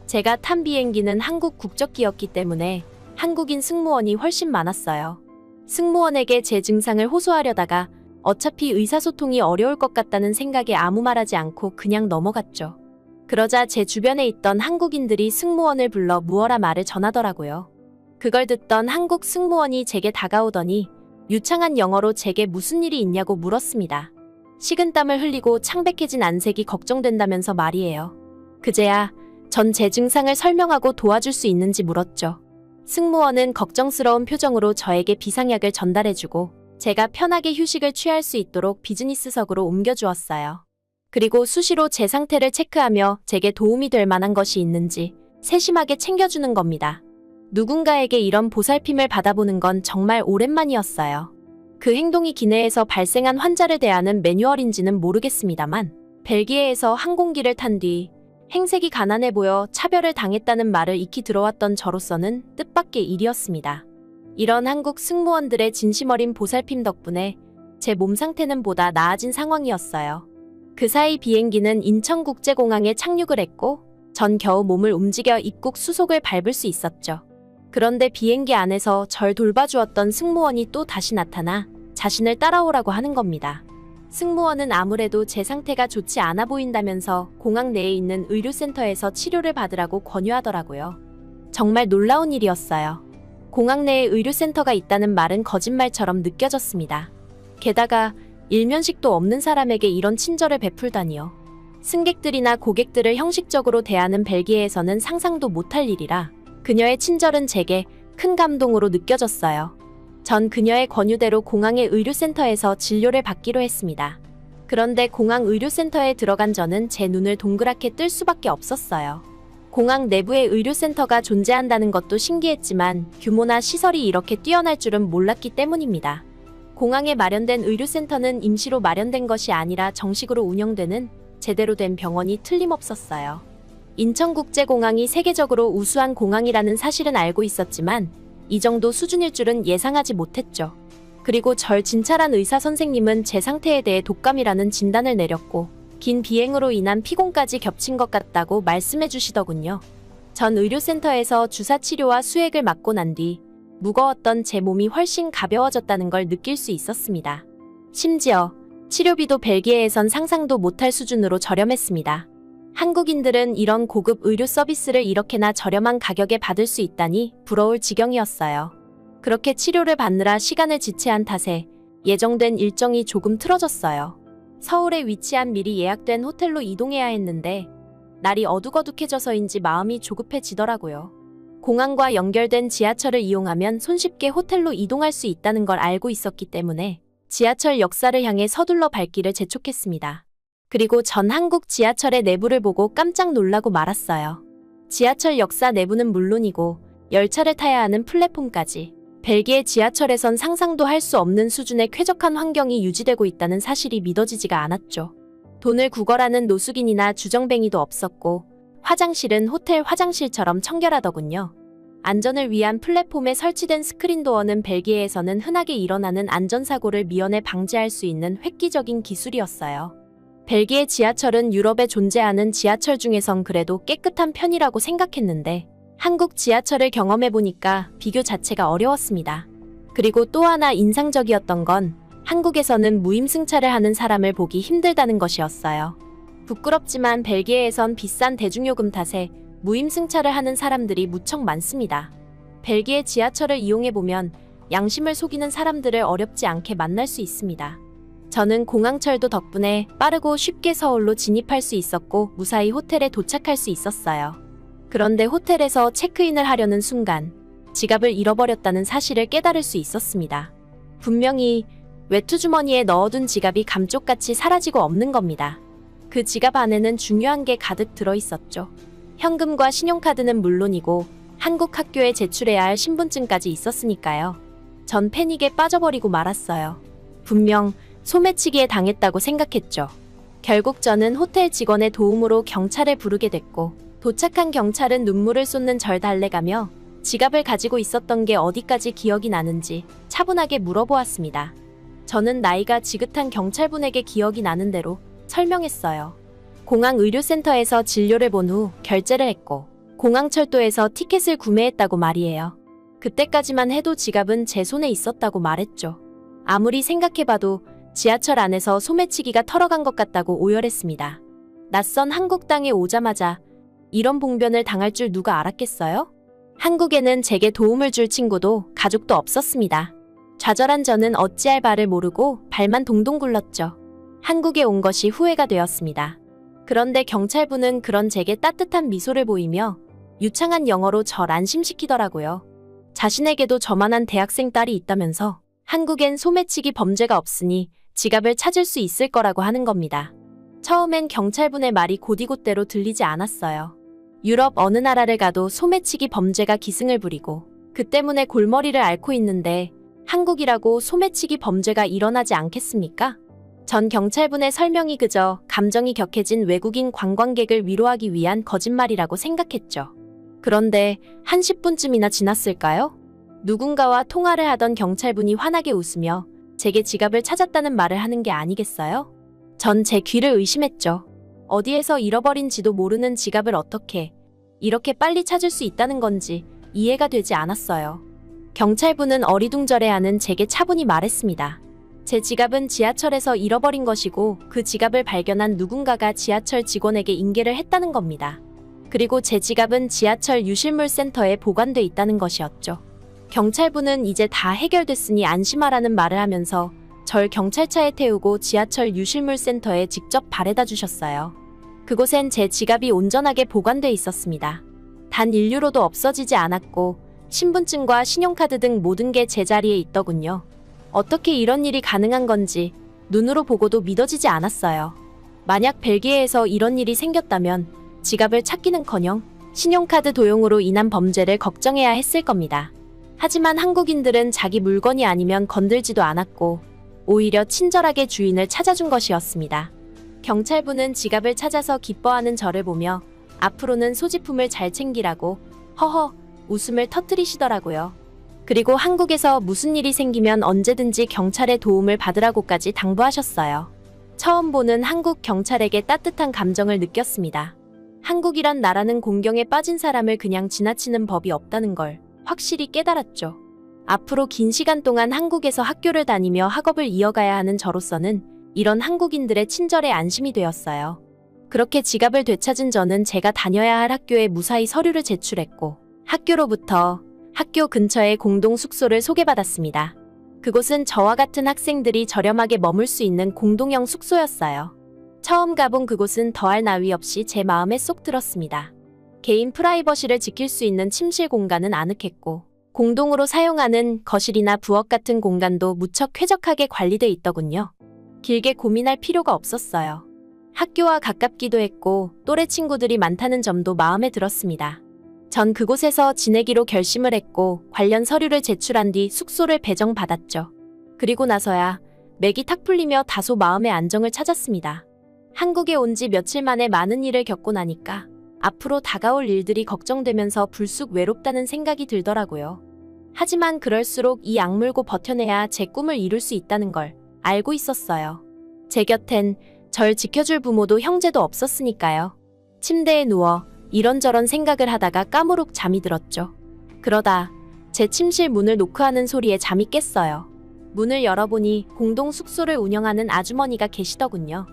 제가 탄 비행기는 한국 국적기였기 때문에 한국인 승무원이 훨씬 많았어요. 승무원에게 제 증상을 호소하려다가 어차피 의사소통이 어려울 것 같다는 생각에 아무 말하지 않고 그냥 넘어갔죠. 그러자 제 주변에 있던 한국인들이 승무원을 불러 무어라 말을 전하더라고요. 그걸 듣던 한국 승무원이 제게 다가오더니 유창한 영어로 제게 무슨 일이 있냐고 물었습니다. 식은땀을 흘리고 창백해진 안색이 걱정된다면서 말이에요. 그제야 전 제 증상을 설명하고 도와줄 수 있는지 물었죠. 승무원은 걱정스러운 표정으로 저에게 비상약을 전달해주고 제가 편하게 휴식을 취할 수 있도록 비즈니스석으로 옮겨주었어요. 그리고 수시로 제 상태를 체크하며 제게 도움이 될 만한 것이 있는지 세심하게 챙겨주는 겁니다. 누군가에게 이런 보살핌을 받아보는 건 정말 오랜만이었어요. 그 행동이 기내에서 발생한 환자를 대하는 매뉴얼인지는 모르겠습니다만 벨기에에서 항공기를 탄 뒤 행색이 가난해 보여 차별을 당했다는 말을 익히 들어왔던 저로서는 뜻밖의 일이었습니다. 이런 한국 승무원들의 진심 어린 보살핌 덕분에 제 몸 상태는 보다 나아진 상황이었어요. 그 사이 비행기는 인천국제공항에 착륙을 했고 전 겨우 몸을 움직여 입국 수속을 밟을 수 있었죠. 그런데 비행기 안에서 절 돌봐주었던 승무원이 또 다시 나타나 자신을 따라오라고 하는 겁니다. 승무원은 아무래도 제 상태가 좋지 않아 보인다면서 공항 내에 있는 의료센터에서 치료를 받으라고 권유하더라고요. 정말 놀라운 일이었어요. 공항 내에 의료센터가 있다는 말은 거짓말처럼 느껴졌습니다. 게다가 일면식도 없는 사람에게 이런 친절을 베풀다니요. 승객들이나 고객들을 형식적으로 대하는 벨기에에서는 상상도 못할 일이라 그녀의 친절은 제게 큰 감동으로 느껴졌어요. 전 그녀의 권유대로 공항의 의료센터에서 진료를 받기로 했습니다. 그런데 공항 의료센터에 들어간 저는 제 눈을 동그랗게 뜰 수밖에 없었어요. 공항 내부에 의료센터가 존재한다는 것도 신기했지만 규모나 시설이 이렇게 뛰어날 줄은 몰랐기 때문입니다. 공항에 마련된 의료센터는 임시로 마련된 것이 아니라 정식으로 운영되는 제대로 된 병원이 틀림없었어요. 인천국제공항이 세계적으로 우수한 공항이라는 사실은 알고 있었지만 이 정도 수준일 줄은 예상하지 못했죠. 그리고 절 진찰한 의사 선생님은 제 상태에 대해 독감이라는 진단을 내렸고 긴 비행으로 인한 피곤까지 겹친 것 같다고 말씀해 주시더군요. 전 의료센터에서 주사 치료와 수액을 맞고 난 뒤 무거웠던 제 몸이 훨씬 가벼워졌다는 걸 느낄 수 있었습니다. 심지어 치료비도 벨기에에선 상상도 못할 수준으로 저렴했습니다. 한국인들은 이런 고급 의료 서비스를 이렇게나 저렴한 가격에 받을 수 있다니 부러울 지경이었어요. 그렇게 치료를 받느라 시간을 지체한 탓에 예정된 일정이 조금 틀어졌어요. 서울에 위치한 미리 예약된 호텔로 이동해야 했는데 날이 어둑어둑해져서인지 마음이 조급해지더라고요. 공항과 연결된 지하철을 이용하면 손쉽게 호텔로 이동할 수 있다는 걸 알고 있었기 때문에 지하철 역사를 향해 서둘러 발길을 재촉했습니다. 그리고 전 한국 지하철의 내부를 보고 깜짝 놀라고 말았어요. 지하철 역사 내부는 물론이고 열차를 타야 하는 플랫폼까지 벨기에 지하철에선 상상도 할 수 없는 수준의 쾌적한 환경이 유지되고 있다는 사실이 믿어지지가 않았죠. 돈을 구걸하는 노숙인이나 주정뱅이도 없었고 화장실은 호텔 화장실처럼 청결하더군요. 안전을 위한 플랫폼에 설치된 스크린도어는 벨기에에서는 흔하게 일어나는 안전사고를 미연에 방지할 수 있는 획기적인 기술이었어요. 벨기에 지하철은 유럽에 존재하는 지하철 중에선 그래도 깨끗한 편이라고 생각했는데 한국 지하철을 경험해보니까 비교 자체가 어려웠습니다. 그리고 또 하나 인상적이었던 건 한국에서는 무임승차를 하는 사람을 보기 힘들다는 것이었어요. 부끄럽지만 벨기에에선 비싼 대중요금 탓에 무임승차를 하는 사람들이 무척 많습니다. 벨기에 지하철을 이용해보면 양심을 속이는 사람들을 어렵지 않게 만날 수 있습니다. 저는 공항철도 덕분에 빠르고 쉽게 서울로 진입할 수 있었고 무사히 호텔에 도착할 수 있었어요. 그런데 호텔에서 체크인을 하려는 순간 지갑을 잃어버렸다는 사실을 깨달을 수 있었습니다. 분명히 외투주머니에 넣어둔 지갑이 감쪽같이 사라지고 없는 겁니다. 그 지갑 안에는 중요한 게 가득 들어있었죠. 현금과 신용카드는 물론이고 한국 학교에 제출해야 할 신분증까지 있었으니까요. 전 패닉에 빠져버리고 말았어요. 분명 소매치기에 당했다고 생각했죠. 결국 저는 호텔 직원의 도움으로 경찰을 부르게 됐고, 도착한 경찰은 눈물을 쏟는 절 달래가며 지갑을 가지고 있었던 게 어디까지 기억이 나는지 차분하게 물어보았습니다. 저는 나이가 지긋한 경찰분에게 기억이 나는 대로 설명했어요. 공항 의료센터에서 진료를 본 후 결제를 했고, 공항철도에서 티켓을 구매했다고 말이에요. 그때까지만 해도 지갑은 제 손에 있었다고 말했죠. 아무리 생각해봐도 지하철 안에서 소매치기가 털어간 것 같다고 오열했습니다. 낯선 한국 땅에 오자마자 이런 봉변을 당할 줄 누가 알았겠어요? 한국에는 제게 도움을 줄 친구도 가족도 없었습니다. 좌절한 저는 어찌할 바를 모르고 발만 동동 굴렀죠. 한국에 온 것이 후회가 되었습니다. 그런데 경찰분은 그런 제게 따뜻한 미소를 보이며 유창한 영어로 절 안심시키더라고요. 자신에게도 저만한 대학생 딸이 있다면서 한국엔 소매치기 범죄가 없으니 지갑을 찾을 수 있을 거라고 하는 겁니다. 처음엔 경찰분의 말이 곧이곧대로 들리지 않았어요. 유럽 어느 나라를 가도 소매치기 범죄가 기승을 부리고 그 때문에 골머리를 앓고 있는데 한국이라고 소매치기 범죄가 일어나지 않겠습니까? 전 경찰분의 설명이 그저 감정이 격해진 외국인 관광객을 위로하기 위한 거짓말이라고 생각했죠. 그런데 한 10분쯤이나 지났을까요? 누군가와 통화를 하던 경찰분이 환하게 웃으며 제게 지갑을 찾았다는 말을 하는 게 아니겠어요? 전 제 귀를 의심했죠. 어디에서 잃어버린지도 모르는 지갑을 어떻게 이렇게 빨리 찾을 수 있다는 건지 이해가 되지 않았어요. 경찰분은 어리둥절해하는 제게 차분히 말했습니다. 제 지갑은 지하철에서 잃어버린 것이고 그 지갑을 발견한 누군가가 지하철 직원에게 인계를 했다는 겁니다. 그리고 제 지갑은 지하철 유실물센터에 보관돼 있다는 것이었죠. 경찰분은 이제 다 해결됐으니 안심하라는 말을 하면서 절 경찰차에 태우고 지하철 유실물센터에 직접 바래다 주셨어요. 그곳엔 제 지갑이 온전하게 보관돼 있었습니다. 단 1유로도 없어지지 않았고 신분증과 신용카드 등 모든 게 제자리에 있더군요. 어떻게 이런 일이 가능한 건지 눈으로 보고도 믿어지지 않았어요. 만약 벨기에에서 이런 일이 생겼다면 지갑을 찾기는커녕 신용카드 도용으로 인한 범죄를 걱정해야 했을 겁니다. 하지만 한국인들은 자기 물건이 아니면 건들지도 않았고 오히려 친절하게 주인을 찾아준 것이었습니다. 경찰분은 지갑을 찾아서 기뻐하는 저를 보며 앞으로는 소지품을 잘 챙기라고 허허 웃음을 터뜨리시더라고요. 그리고 한국에서 무슨 일이 생기면 언제든지 경찰의 도움을 받으라고까지 당부하셨어요. 처음 보는 한국 경찰에게 따뜻한 감정을 느꼈습니다. 한국이란 나라는 공경에 빠진 사람을 그냥 지나치는 법이 없다는 걸 확실히 깨달았죠. 앞으로 긴 시간 동안 한국에서 학교를 다니며 학업을 이어가야 하는 저로서는 이런 한국인들의 친절에 안심이 되었어요. 그렇게 지갑을 되찾은 저는 제가 다녀야 할 학교에 무사히 서류를 제출했고 학교로부터 학교 근처의 공동 숙소를 소개받았습니다. 그곳은 저와 같은 학생들이 저렴하게 머물 수 있는 공동형 숙소였어요. 처음 가본 그곳은 더할 나위 없이 제 마음에 쏙 들었습니다. 개인 프라이버시를 지킬 수 있는 침실 공간은 아늑했고 공동으로 사용하는 거실이나 부엌 같은 공간도 무척 쾌적하게 관리돼 있더군요. 길게 고민할 필요가 없었어요. 학교와 가깝기도 했고 또래 친구들이 많다는 점도 마음에 들었습니다. 전 그곳에서 지내기로 결심을 했고 관련 서류를 제출한 뒤 숙소를 배정받았죠. 그리고 나서야 맥이 탁 풀리며 다소 마음의 안정을 찾았습니다. 한국에 온 지 며칠 만에 많은 일을 겪고 나니까 앞으로 다가올 일들이 걱정되면서 불쑥 외롭다는 생각이 들더라고요. 하지만 그럴수록 이 악물고 버텨내야 제 꿈을 이룰 수 있다는 걸 알고 있었어요. 제 곁엔 절 지켜줄 부모도 형제도 없었으니까요. 침대에 누워 이런저런 생각을 하다가 까무룩 잠이 들었죠. 그러다 제 침실 문을 노크하는 소리에 잠이 깼어요. 문을 열어보니 공동 숙소를 운영하는 아주머니가 계시더군요.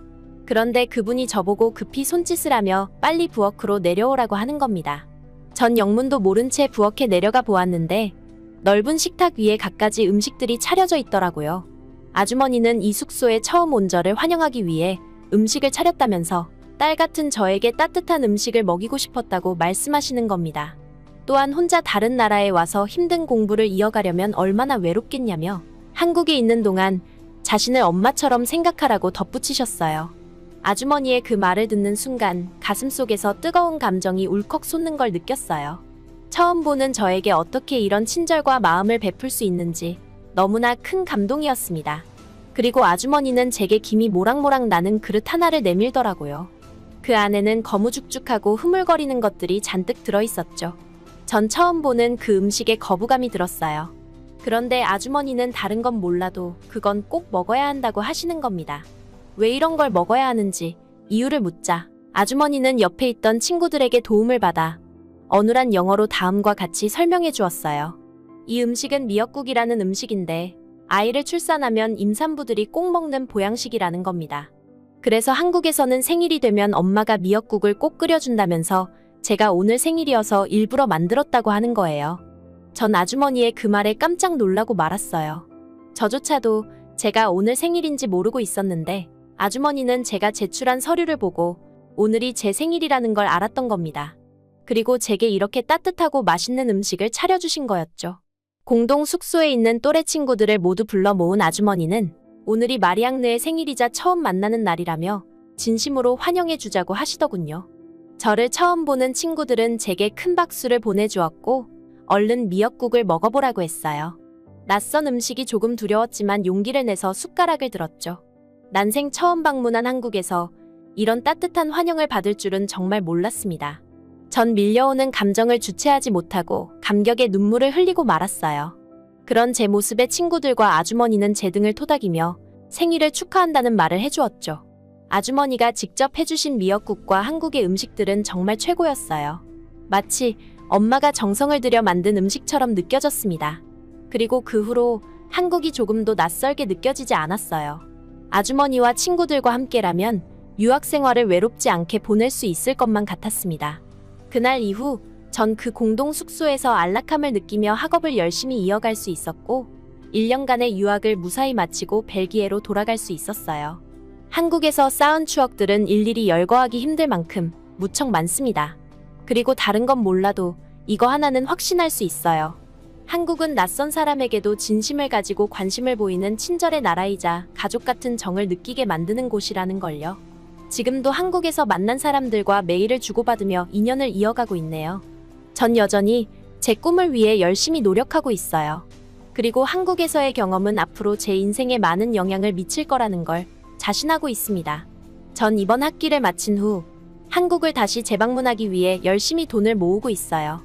그런데 그분이 저보고 급히 손짓을 하며 빨리 부엌으로 내려오라고 하는 겁니다. 전 영문도 모른 채 부엌에 내려가 보았는데 넓은 식탁 위에 갖가지 음식들이 차려져 있더라고요. 아주머니는 이 숙소에 처음 온 저를 환영하기 위해 음식을 차렸다면서 딸 같은 저에게 따뜻한 음식을 먹이고 싶었다고 말씀하시는 겁니다. 또한 혼자 다른 나라에 와서 힘든 공부를 이어가려면 얼마나 외롭겠냐며 한국에 있는 동안 자신을 엄마처럼 생각하라고 덧붙이셨어요. 아주머니의 그 말을 듣는 순간 가슴속에서 뜨거운 감정이 울컥 솟는 걸 느꼈어요. 처음 보는 저에게 어떻게 이런 친절과 마음을 베풀 수 있는지 너무나 큰 감동이었습니다. 그리고 아주머니는 제게 김이 모락모락 나는 그릇 하나를 내밀더라고요. 그 안에는 거무죽죽하고 흐물거리는 것들이 잔뜩 들어있었죠. 전 처음 보는 그 음식에 거부감이 들었어요. 그런데 아주머니는 다른 건 몰라도 그건 꼭 먹어야 한다고 하시는 겁니다. 왜 이런 걸 먹어야 하는지 이유를 묻자 아주머니는 옆에 있던 친구들에게 도움을 받아 어눌한 영어로 다음과 같이 설명해 주었어요. 이 음식은 미역국이라는 음식인데 아이를 출산하면 임산부들이 꼭 먹는 보양식이라는 겁니다. 그래서 한국에서는 생일이 되면 엄마가 미역국을 꼭 끓여준다면서 제가 오늘 생일이어서 일부러 만들었다고 하는 거예요. 전 아주머니의 그 말에 깜짝 놀라고 말았어요. 저조차도 제가 오늘 생일인지 모르고 있었는데 아주머니는 제가 제출한 서류를 보고 오늘이 제 생일이라는 걸 알았던 겁니다. 그리고 제게 이렇게 따뜻하고 맛있는 음식을 차려주신 거였죠. 공동 숙소에 있는 또래 친구들을 모두 불러 모은 아주머니는 오늘이 마리앙느의 생일이자 처음 만나는 날이라며 진심으로 환영해 주자고 하시더군요. 저를 처음 보는 친구들은 제게 큰 박수를 보내주었고 얼른 미역국을 먹어보라고 했어요. 낯선 음식이 조금 두려웠지만 용기를 내서 숟가락을 들었죠. 난생 처음 방문한 한국에서 이런 따뜻한 환영을 받을 줄은 정말 몰랐습니다. 전 밀려오는 감정을 주체하지 못하고 감격의 눈물을 흘리고 말았어요. 그런 제 모습에 친구들과 아주머니는 제 등을 토닥이며 생일을 축하한다는 말을 해주었죠. 아주머니가 직접 해주신 미역국과 한국의 음식들은 정말 최고였어요. 마치 엄마가 정성을 들여 만든 음식처럼 느껴졌습니다. 그리고 그 후로 한국이 조금도 낯설게 느껴지지 않았어요. 아주머니와 친구들과 함께라면 유학 생활을 외롭지 않게 보낼 수 있을 것만 같았습니다. 그날 이후 전 그 공동 숙소에서 안락함을 느끼며 학업을 열심히 이어갈 수 있었고 1년간의 유학을 무사히 마치고 벨기에로 돌아갈 수 있었어요. 한국에서 쌓은 추억들은 일일이 열거하기 힘들 만큼 무척 많습니다. 그리고 다른 건 몰라도 이거 하나는 확신할 수 있어요. 한국은 낯선 사람에게도 진심을 가지고 관심을 보이는 친절의 나라이자 가족 같은 정을 느끼게 만드는 곳이라는 걸요. 지금도 한국에서 만난 사람들과 메일을 주고받으며 인연을 이어가고 있네요. 전 여전히 제 꿈을 위해 열심히 노력하고 있어요. 그리고 한국에서의 경험은 앞으로 제 인생에 많은 영향을 미칠 거라는 걸 자신하고 있습니다. 전 이번 학기를 마친 후 한국을 다시 재방문하기 위해 열심히 돈을 모으고 있어요.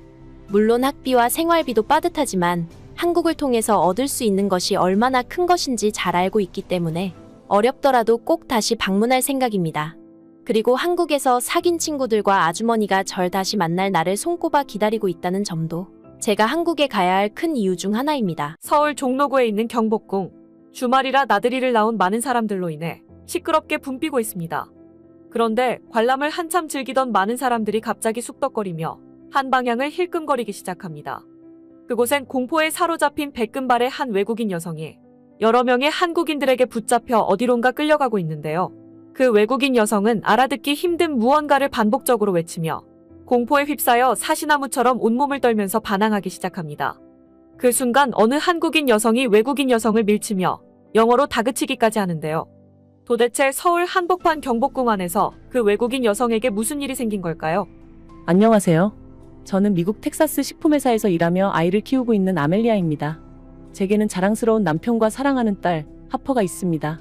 물론 학비와 생활비도 빠듯하지만 한국을 통해서 얻을 수 있는 것이 얼마나 큰 것인지 잘 알고 있기 때문에 어렵더라도 꼭 다시 방문할 생각입니다. 그리고 한국에서 사귄 친구들과 아주머니가 절 다시 만날 날을 손꼽아 기다리고 있다는 점도 제가 한국에 가야 할 큰 이유 중 하나입니다. 서울 종로구에 있는 경복궁. 주말이라 나들이를 나온 많은 사람들로 인해 시끄럽게 붐비고 있습니다. 그런데 관람을 한참 즐기던 많은 사람들이 갑자기 쑥덕거리며 한 방향을 힐끔거리기 시작합니다. 그곳엔 공포에 사로잡힌 백금발의 한 외국인 여성이 여러 명의 한국인들에게 붙잡혀 어디론가 끌려가고 있는데요. 그 외국인 여성은 알아듣기 힘든 무언가를 반복적으로 외치며 공포에 휩싸여 사시나무처럼 온몸을 떨면서 반항하기 시작합니다. 그 순간 어느 한국인 여성이 외국인 여성을 밀치며 영어로 다그치기까지 하는데요. 도대체 서울 한복판 경복궁 안에서 그 외국인 여성에게 무슨 일이 생긴 걸까요? 안녕하세요. 저는 미국 텍사스 식품회사에서 일하며 아이를 키우고 있는 아멜리아입니다. 제게는 자랑스러운 남편과 사랑하는 딸, 하퍼가 있습니다.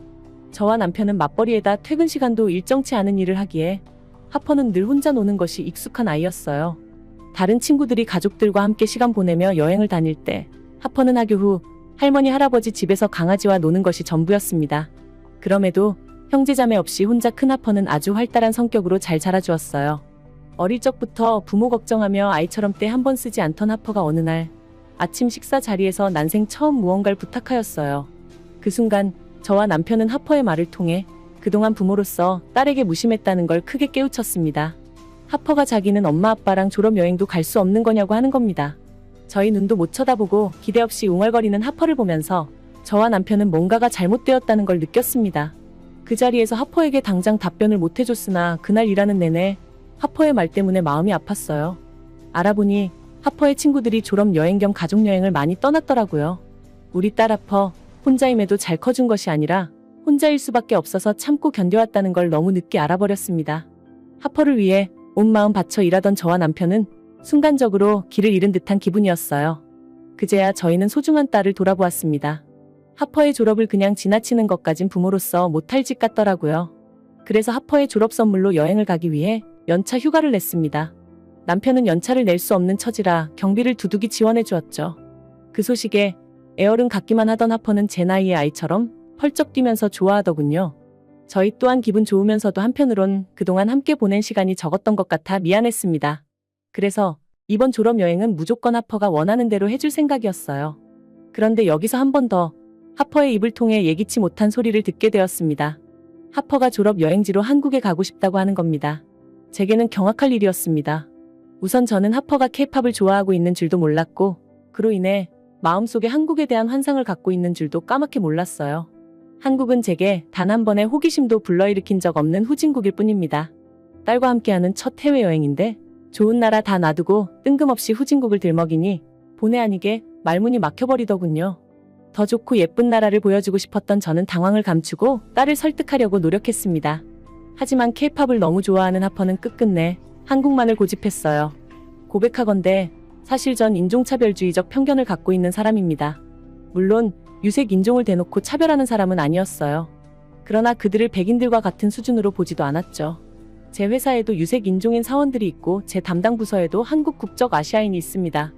저와 남편은 맞벌이에다 퇴근 시간도 일정치 않은 일을 하기에 하퍼는 늘 혼자 노는 것이 익숙한 아이였어요. 다른 친구들이 가족들과 함께 시간 보내며 여행을 다닐 때 하퍼는 학교 후 할머니 할아버지 집에서 강아지와 노는 것이 전부였습니다. 그럼에도 형제자매 없이 혼자 큰 하퍼는 아주 활달한 성격으로 잘 자라주었어요. 어릴 적부터 부모 걱정하며 아이처럼 때 한 번 쓰지 않던 하퍼가 어느 날 아침 식사 자리에서 난생 처음 무언가를 부탁하였어요. 그 순간 저와 남편은 하퍼의 말을 통해 그동안 부모로서 딸에게 무심했다는 걸 크게 깨우쳤습니다. 하퍼가 자기는 엄마 아빠랑 졸업여행도 갈 수 없는 거냐고 하는 겁니다. 저희 눈도 못 쳐다보고 기대 없이 웅얼거리는 하퍼를 보면서 저와 남편은 뭔가가 잘못되었다는 걸 느꼈습니다. 그 자리에서 하퍼에게 당장 답변을 못 해줬으나 그날 일하는 내내 하퍼의 말 때문에 마음이 아팠어요. 알아보니 하퍼의 친구들이 졸업여행 겸 가족여행을 많이 떠났더라고요. 우리 딸 하퍼 혼자임에도 잘 커준 것이 아니라 혼자일 수밖에 없어서 참고 견뎌왔다는 걸 너무 늦게 알아버렸습니다. 하퍼를 위해 온 마음 바쳐 일하던 저와 남편은 순간적으로 길을 잃은 듯한 기분이었어요. 그제야 저희는 소중한 딸을 돌아보았습니다. 하퍼의 졸업을 그냥 지나치는 것까진 부모로서 못할 짓 같더라고요. 그래서 하퍼의 졸업 선물로 여행을 가기 위해 연차 휴가를 냈습니다. 남편은 연차를 낼 수 없는 처지라 경비를 두둑이 지원해 주었죠. 그 소식에 애얼은 갖기만 하던 하퍼는 제 나이의 아이처럼 펄쩍 뛰면서 좋아하더군요. 저희 또한 기분 좋으면서도 한편으론 그동안 함께 보낸 시간이 적었던 것 같아 미안했습니다. 그래서 이번 졸업 여행은 무조건 하퍼가 원하는 대로 해줄 생각이었어요. 그런데 여기서 한 번 더 하퍼의 입을 통해 예기치 못한 소리를 듣게 되었습니다. 하퍼가 졸업 여행지로 한국에 가고 싶다고 하는 겁니다. 제게는 경악할 일이었습니다. 우선 저는 하퍼가 케이팝을 좋아하고 있는 줄도 몰랐고 그로 인해 마음속에 한국에 대한 환상을 갖고 있는 줄도 까맣게 몰랐어요. 한국은 제게 단 한 번의 호기심도 불러일으킨 적 없는 후진국일 뿐입니다. 딸과 함께하는 첫 해외여행인데 좋은 나라 다 놔두고 뜬금없이 후진국을 들먹이니 본의 아니게 말문이 막혀버리더군요. 더 좋고 예쁜 나라를 보여주고 싶었던 저는 당황을 감추고 딸을 설득하려고 노력했습니다. 하지만 케이팝을 너무 좋아하는 하퍼는 끝끝내 한국만을 고집했어요. 고백하건대 사실 전 인종차별주의적 편견을 갖고 있는 사람입니다. 물론 유색 인종을 대놓고 차별하는 사람은 아니었어요. 그러나 그들을 백인들과 같은 수준으로 보지도 않았죠. 제 회사에도 유색 인종인 사원들이 있고 제 담당 부서에도 한국 국적 아시아인이 있습니다.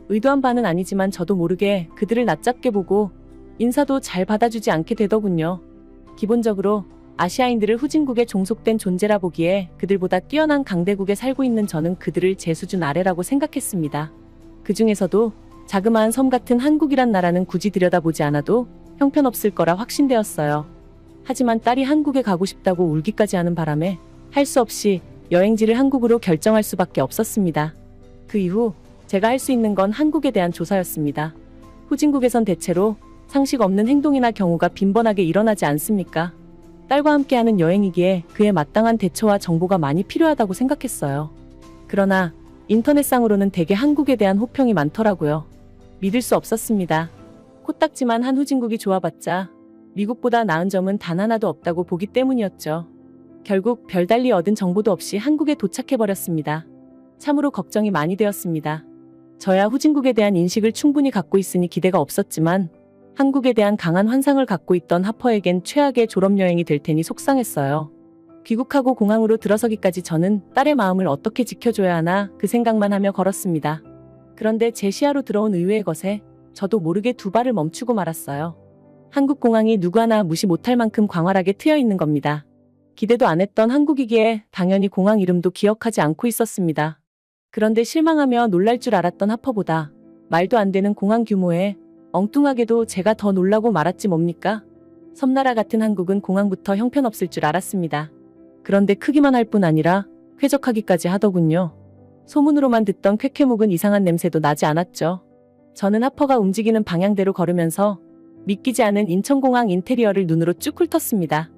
의도한 바는 아니지만 저도 모르게 그들을 낯잡게 보고 인사도 잘 받아주지 않게 되더군요. 기본적으로 아시아인들을 후진국에 종속된 존재라 보기에 그들보다 뛰어난 강대국에 살고 있는 저는 그들을 제 수준 아래라고 생각했습니다. 그 중에서도 자그마한 섬 같은 한국이란 나라는 굳이 들여다보지 않아도 형편없을 거라 확신되었어요. 하지만 딸이 한국에 가고 싶다고 울기까지 하는 바람에 할 수 없이 여행지를 한국으로 결정할 수밖에 없었습니다. 그 이후 제가 할 수 있는 건 한국에 대한 조사였습니다. 후진국에선 대체로 상식 없는 행동이나 경우가 빈번하게 일어나지 않습니까? 딸과 함께하는 여행이기에 그에 마땅한 대처와 정보가 많이 필요하다고 생각했어요. 그러나 인터넷상으로는 대개 한국에 대한 호평이 많더라고요. 믿을 수 없었습니다. 코딱지만 한 후진국이 좋아봤자 미국보다 나은 점은 단 하나도 없다고 보기 때문이었죠. 결국 별달리 얻은 정보도 없이 한국에 도착해버렸습니다. 참으로 걱정이 많이 되었습니다. 저야 후진국에 대한 인식을 충분히 갖고 있으니 기대가 없었지만 한국에 대한 강한 환상을 갖고 있던 하퍼에겐 최악의 졸업여행이 될 테니 속상했어요. 귀국하고 공항으로 들어서기까지 저는 딸의 마음을 어떻게 지켜줘야 하나 그 생각만 하며 걸었습니다. 그런데 제 시야로 들어온 의외의 것에 저도 모르게 두 발을 멈추고 말았어요. 한국 공항이 누구 하나 무시 못할 만큼 광활하게 트여 있는 겁니다. 기대도 안 했던 한국이기에 당연히 공항 이름도 기억하지 않고 있었습니다. 그런데 실망하며 놀랄 줄 알았던 하퍼보다 말도 안 되는 공항 규모에 엉뚱하게도 제가 더 놀라고 말았지 뭡니까? 섬나라 같은 한국은 공항부터 형편없을 줄 알았습니다. 그런데 크기만 할 뿐 아니라 쾌적하기까지 하더군요. 소문으로만 듣던 쾌쾌묵은 이상한 냄새도 나지 않았죠. 저는 하퍼가 움직이는 방향대로 걸으면서 믿기지 않은 인천공항 인테리어를 눈으로 쭉 훑었습니다.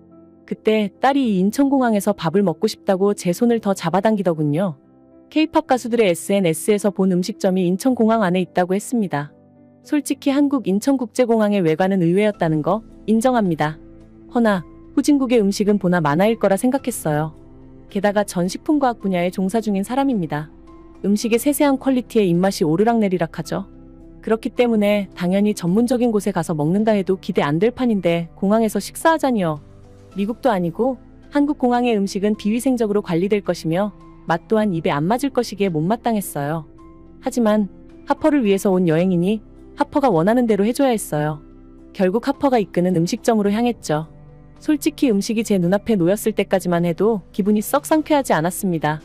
그때 딸이 이 인천공항에서 밥을 먹고 싶다고 제 손을 더 잡아당기더군요. K-팝 가수들의 SNS에서 본 음식점이 인천공항 안에 있다고 했습니다. 솔직히 한국 인천국제공항의 외관은 의외였다는 거 인정합니다. 허나 후진국의 음식은 보나 마나일 거라 생각했어요. 게다가 전 식품과학 분야에 종사 중인 사람입니다. 음식의 세세한 퀄리티에 입맛이 오르락내리락 하죠. 그렇기 때문에 당연히 전문적인 곳에 가서 먹는다 해도 기대 안 될 판인데 공항에서 식사하자니요. 미국도 아니고 한국 공항의 음식은 비위생적으로 관리될 것이며 맛 또한 입에 안 맞을 것이기에 못마땅했어요. 하지만 하퍼를 위해서 온 여행이니 하퍼가 원하는 대로 해줘야 했어요. 결국 하퍼가 이끄는 음식점으로 향했죠. 솔직히 음식이 제 눈앞에 놓였을 때까지만 해도 기분이 썩 상쾌하지 않았습니다.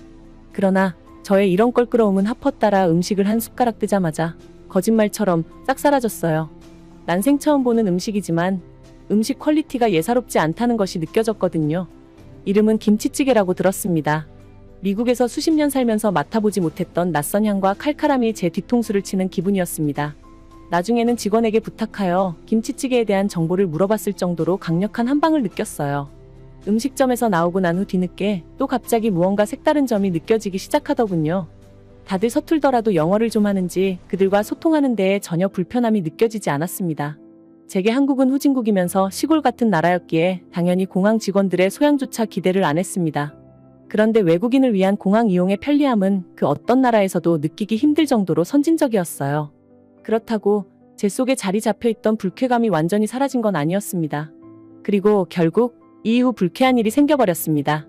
그러나 저의 이런 껄끄러움은 하퍼 따라 음식을 한 숟가락 뜨자마자 거짓말처럼 싹 사라졌어요. 난생 처음 보는 음식이지만 음식 퀄리티가 예사롭지 않다는 것이 느껴졌거든요. 이름은 김치찌개라고 들었습니다. 미국에서 수십 년 살면서 맡아보지 못했던 낯선 향과 칼칼함이 제 뒤통수를 치는 기분이었습니다. 나중에는 직원에게 부탁하여 김치찌개에 대한 정보를 물어봤을 정도로 강력한 한방을 느꼈어요. 음식점에서 나오고 난 후 뒤늦게 또 갑자기 무언가 색다른 점이 느껴지기 시작하더군요. 다들 서툴더라도 영어를 좀 하는지 그들과 소통하는 데에 전혀 불편함이 느껴지지 않았습니다. 제게 한국은 후진국이면서 시골 같은 나라였기에 당연히 공항 직원들의 소양조차 기대를 안 했습니다. 그런데 외국인을 위한 공항 이용의 편리함은 그 어떤 나라에서도 느끼기 힘들 정도로 선진적이었어요. 그렇다고 제 속에 자리 잡혀있던 불쾌감이 완전히 사라진 건 아니었습니다. 그리고 결국 이후 불쾌한 일이 생겨버렸습니다.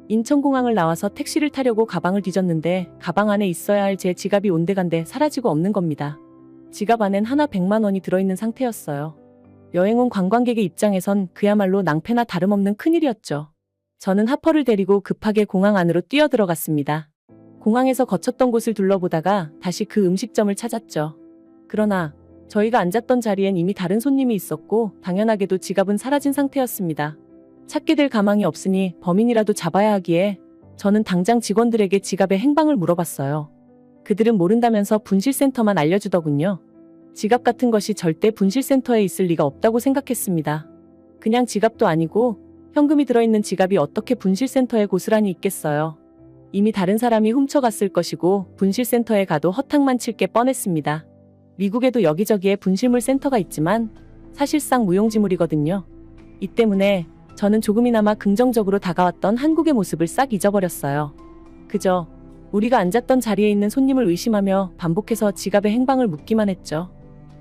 인천공항을 나와서 택시를 타려고 가방을 뒤졌는데 가방 안에 있어야 할 제 지갑이 온데간데 사라지고 없는 겁니다. 지갑 안엔 하나 100만 원이 들어있는 상태였어요. 여행 온 관광객의 입장에선 그야말로 낭패나 다름없는 큰일이었죠. 저는 하퍼를 데리고 급하게 공항 안으로 뛰어들어갔습니다. 공항에서 거쳤던 곳을 둘러보다가 다시 그 음식점을 찾았죠. 그러나 저희가 앉았던 자리엔 이미 다른 손님이 있었고 당연하게도 지갑은 사라진 상태였습니다. 찾게 될 가망이 없으니 범인이라도 잡아야 하기에 저는 당장 직원들에게 지갑의 행방을 물어봤어요. 그들은 모른다면서 분실센터만 알려주더군요. 지갑 같은 것이 절대 분실센터에 있을 리가 없다고 생각했습니다. 그냥 지갑도 아니고 현금이 들어있는 지갑이 어떻게 분실센터에 고스란히 있겠어요. 이미 다른 사람이 훔쳐갔을 것이고 분실센터에 가도 허탕만 칠 게 뻔했습니다. 미국에도 여기저기에 분실물 센터가 있지만 사실상 무용지물이거든요. 이 때문에 저는 조금이나마 긍정적으로 다가왔던 한국의 모습을 싹 잊어버렸어요. 그저 우리가 앉았던 자리에 있는 손님을 의심하며 반복해서 지갑의 행방을 묻기만 했죠.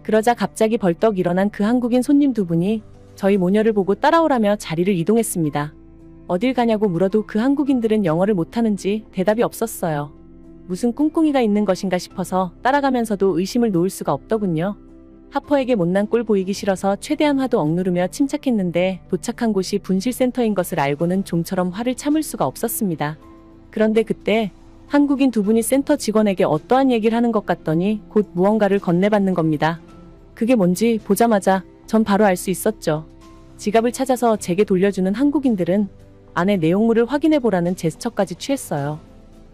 그러자 갑자기 벌떡 일어난 그 한국인 손님 두 분이 저희 모녀를 보고 따라오라며 자리를 이동했습니다. 어딜 가냐고 물어도 그 한국인들은 영어를 못하는지 대답이 없었어요. 무슨 꿍꿍이가 있는 것인가 싶어서 따라가면서도 의심을 놓을 수가 없더군요. 하퍼에게 못난 꼴 보이기 싫어서 최대한 화도 억누르며 침착했는데 도착한 곳이 분실센터인 것을 알고는 좀처럼 화를 참을 수가 없었습니다. 그런데 그때 한국인 두 분이 센터 직원에게 어떠한 얘기를 하는 것 같더니 곧 무언가를 건네받는 겁니다. 그게 뭔지 보자마자 전 바로 알 수 있었죠. 지갑을 찾아서 제게 돌려주는 한국인들은 안에 내용물을 확인해보라는 제스처까지 취했어요.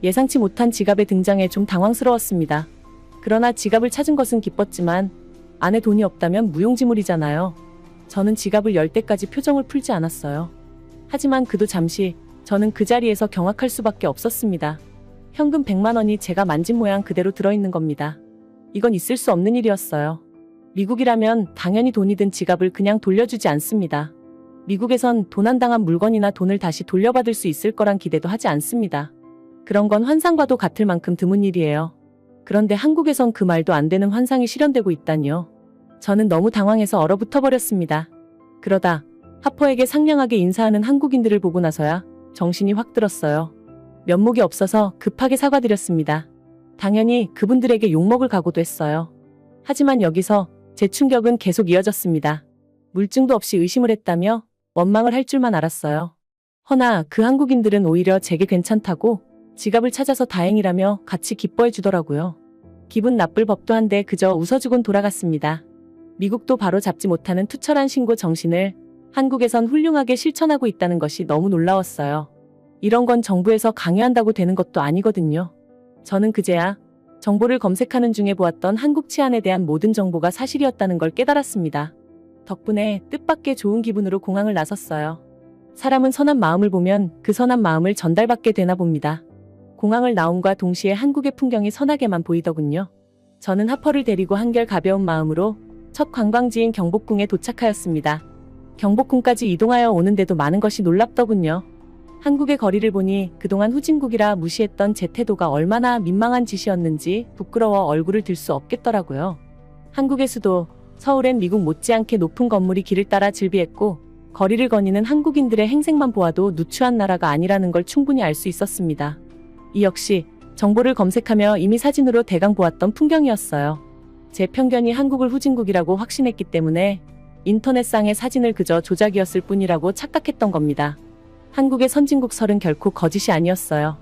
예상치 못한 지갑의 등장에 좀 당황스러웠습니다. 그러나 지갑을 찾은 것은 기뻤지만 안에 돈이 없다면 무용지물이잖아요. 저는 지갑을 열 때까지 표정을 풀지 않았어요. 하지만 그도 잠시 저는 그 자리에서 경악할 수밖에 없었습니다. 현금 100만 원이 제가 만진 모양 그대로 들어있는 겁니다. 이건 있을 수 없는 일이었어요. 미국이라면 당연히 돈이 든 지갑을 그냥 돌려주지 않습니다. 미국에선 도난당한 물건이나 돈을 다시 돌려받을 수 있을 거란 기대도 하지 않습니다. 그런 건 환상과도 같을 만큼 드문 일이에요. 그런데 한국에선 그 말도 안 되는 환상이 실현되고 있다니요. 저는 너무 당황해서 얼어붙어 버렸습니다. 그러다 하퍼에게 상냥하게 인사하는 한국인들을 보고 나서야 정신이 확 들었어요. 면목이 없어서 급하게 사과드렸습니다. 당연히 그분들에게 욕먹을 각오도 했어요. 하지만 여기서 제 충격은 계속 이어졌습니다. 물증도 없이 의심을 했다며 원망을 할 줄만 알았어요. 허나 그 한국인들은 오히려 제게 괜찮다고 지갑을 찾아서 다행이라며 같이 기뻐해 주더라고요. 기분 나쁠 법도 한데 그저 웃어주곤 돌아갔습니다. 미국도 바로 잡지 못하는 투철한 신고 정신을 한국에선 훌륭하게 실천하고 있다는 것이 너무 놀라웠어요. 이런 건 정부에서 강요한다고 되는 것도 아니거든요. 저는 그제야 정보를 검색하는 중에 보았던 한국 치안에 대한 모든 정보가 사실이었다는 걸 깨달았습니다. 덕분에 뜻밖의 좋은 기분으로 공항을 나섰어요. 사람은 선한 마음을 보면 그 선한 마음을 전달받게 되나 봅니다. 공항을 나옴과 동시에 한국의 풍경이 선하게만 보이더군요. 저는 하퍼를 데리고 한결 가벼운 마음으로 첫 관광지인 경복궁에 도착하였습니다. 경복궁까지 이동하여 오는데도 많은 것이 놀랍더군요. 한국의 거리를 보니 그동안 후진국이라 무시했던 제 태도가 얼마나 민망한 짓이었는지 부끄러워 얼굴을 들 수 없겠더라고요. 한국의 수도 서울엔 미국 못지않게 높은 건물이 길을 따라 즐비했고 거리를 거니는 한국인들의 행색만 보아도 누추한 나라가 아니라는 걸 충분히 알 수 있었습니다. 이 역시 정보를 검색하며 이미 사진으로 대강 보았던 풍경이었어요. 제 편견이 한국을 후진국이라고 확신했기 때문에 인터넷상의 사진을 그저 조작이었을 뿐이라고 착각했던 겁니다. 한국의 선진국설은 결코 거짓이 아니었어요.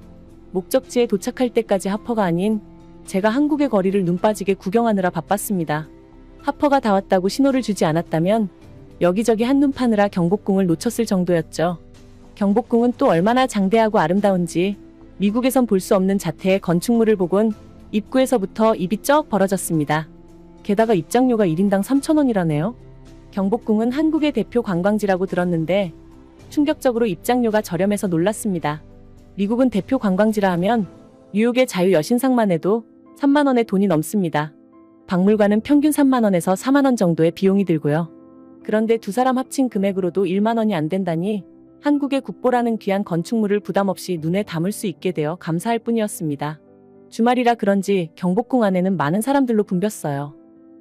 목적지에 도착할 때까지 하퍼가 아닌 제가 한국의 거리를 눈 빠지게 구경하느라 바빴습니다. 하퍼가 다 왔다고 신호를 주지 않았다면 여기저기 한눈 파느라 경복궁을 놓쳤을 정도였죠. 경복궁은 또 얼마나 장대하고 아름다운지 미국에선 볼 수 없는 자태의 건축물을 보곤 입구에서부터 입이 쩍 벌어졌습니다. 게다가 입장료가 1인당 3,000원이라네요. 경복궁은 한국의 대표 관광지라고 들었는데 충격적으로 입장료가 저렴해서 놀랐습니다. 미국은 대표 관광지라 하면 뉴욕의 자유여신상만 해도 3만 원의 돈이 넘습니다. 박물관은 평균 3만 원에서 4만 원 정도의 비용이 들고요. 그런데 두 사람 합친 금액으로도 1만 원이 안 된다니 한국의 국보라는 귀한 건축물을 부담 없이 눈에 담을 수 있게 되어 감사할 뿐이었습니다. 주말이라 그런지 경복궁 안에는 많은 사람들로 붐볐어요.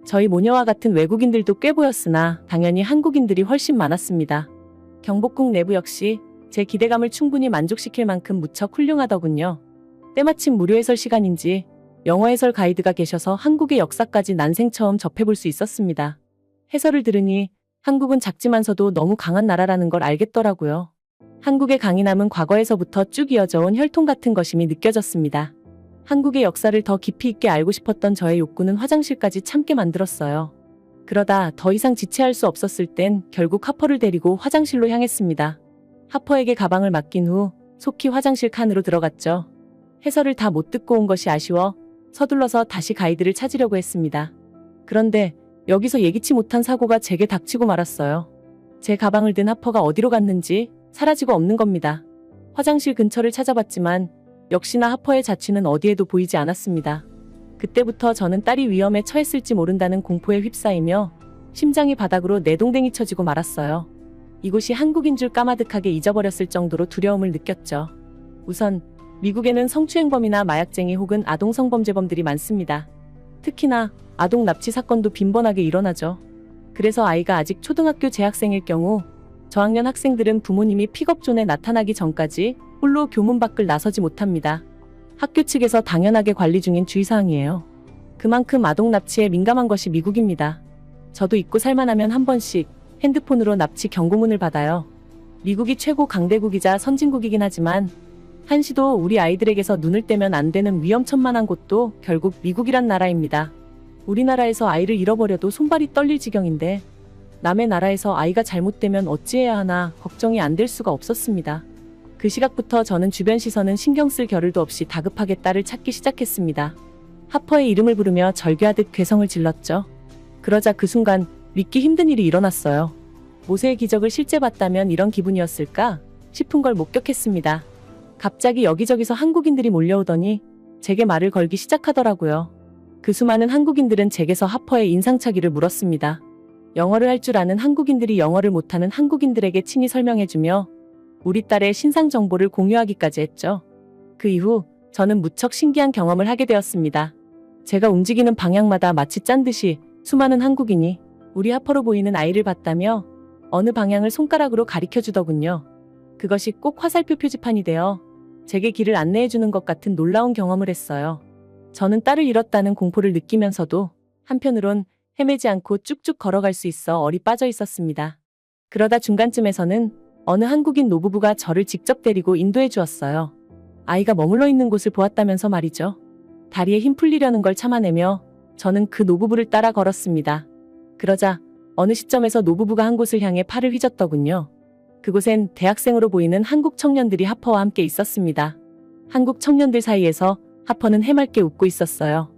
저희 모녀와 같은 외국인들도 꽤 보였으나 당연히 한국인들이 훨씬 많았습니다. 경복궁 내부 역시 제 기대감을 충분히 만족시킬 만큼 무척 훌륭하더군요. 때마침 무료 해설 시간인지 영어 해설 가이드가 계셔서 한국의 역사까지 난생 처음 접해볼 수 있었습니다. 해설을 들으니 한국은 작지만서도 너무 강한 나라라는 걸 알겠더라고요. 한국의 강인함은 과거에서부터 쭉 이어져 온 혈통 같은 것임이 느껴졌습니다. 한국의 역사를 더 깊이 있게 알고 싶었던 저의 욕구는 화장실까지 참게 만들었어요. 그러다 더 이상 지체할 수 없었을 땐 결국 하퍼를 데리고 화장실로 향했습니다. 하퍼에게 가방을 맡긴 후 속히 화장실 칸으로 들어갔죠. 해설을 다 못 듣고 온 것이 아쉬워 서둘러서 다시 가이드를 찾으려고 했습니다. 그런데 여기서 예기치 못한 사고가 제게 닥치고 말았어요. 제 가방을 든 하퍼가 어디로 갔는지 사라지고 없는 겁니다. 화장실 근처를 찾아봤지만 역시나 하퍼의 자취는 어디에도 보이지 않았습니다. 그때부터 저는 딸이 위험에 처했을지 모른다는 공포에 휩싸이며 심장이 바닥으로 내동댕이 쳐지고 말았어요. 이곳이 한국인 줄 까마득하게 잊어버렸을 정도로 두려움을 느꼈죠. 우선 미국에는 성추행범이나 마약쟁이 혹은 아동 성범죄범들이 많습니다. 특히나 아동 납치 사건도 빈번하게 일어나죠. 그래서 아이가 아직 초등학교 재학생일 경우 저학년 학생들은 부모님이 픽업존에 나타나기 전까지 홀로 교문 밖을 나서지 못합니다. 학교 측에서 당연하게 관리 중인 주의사항이에요. 그만큼 아동 납치에 민감한 것이 미국입니다. 저도 잊고 살만하면 한 번씩 핸드폰으로 납치 경고문을 받아요. 미국이 최고 강대국이자 선진국이긴 하지만 한시도 우리 아이들에게서 눈을 떼면 안 되는 위험천만한 곳도 결국 미국이란 나라입니다. 우리나라에서 아이를 잃어버려도 손발이 떨릴 지경인데 남의 나라에서 아이가 잘못되면 어찌해야 하나 걱정이 안 될 수가 없었습니다. 그 시각부터 저는 주변 시선은 신경 쓸 겨를도 없이 다급하게 딸을 찾기 시작했습니다. 하퍼의 이름을 부르며 절규하듯 괴성을 질렀죠. 그러자 그 순간 믿기 힘든 일이 일어났어요. 모세의 기적을 실제 봤다면 이런 기분이었을까 싶은 걸 목격했습니다. 갑자기 여기저기서 한국인들이 몰려오더니 제게 말을 걸기 시작하더라고요. 그 수많은 한국인들은 제게서 하퍼의 인상착의를 물었습니다. 영어를 할 줄 아는 한국인들이 영어를 못하는 한국인들에게 친히 설명해주며 우리 딸의 신상 정보를 공유하기까지 했죠. 그 이후 저는 무척 신기한 경험을 하게 되었습니다. 제가 움직이는 방향마다 마치 짠 듯이 수많은 한국인이 우리 하퍼로 보이는 아이를 봤다며 어느 방향을 손가락으로 가리켜주더군요. 그것이 꼭 화살표 표지판이 되어 제게 길을 안내해주는 것 같은 놀라운 경험을 했어요. 저는 딸을 잃었다는 공포를 느끼면서도 한편으론 헤매지 않고 쭉쭉 걸어갈 수 있어 얼이 빠져 있었습니다. 그러다 중간쯤에서는 어느 한국인 노부부가 저를 직접 데리고 인도해 주었어요. 아이가 머물러 있는 곳을 보았다면서 말이죠. 다리에 힘 풀리려는 걸 참아내며 저는 그 노부부를 따라 걸었습니다. 그러자 어느 시점에서 노부부가 한 곳을 향해 팔을 휘젓더군요. 그곳엔 대학생으로 보이는 한국 청년들이 하퍼와 함께 있었습니다. 한국 청년들 사이에서 하퍼는 해맑게 웃고 있었어요.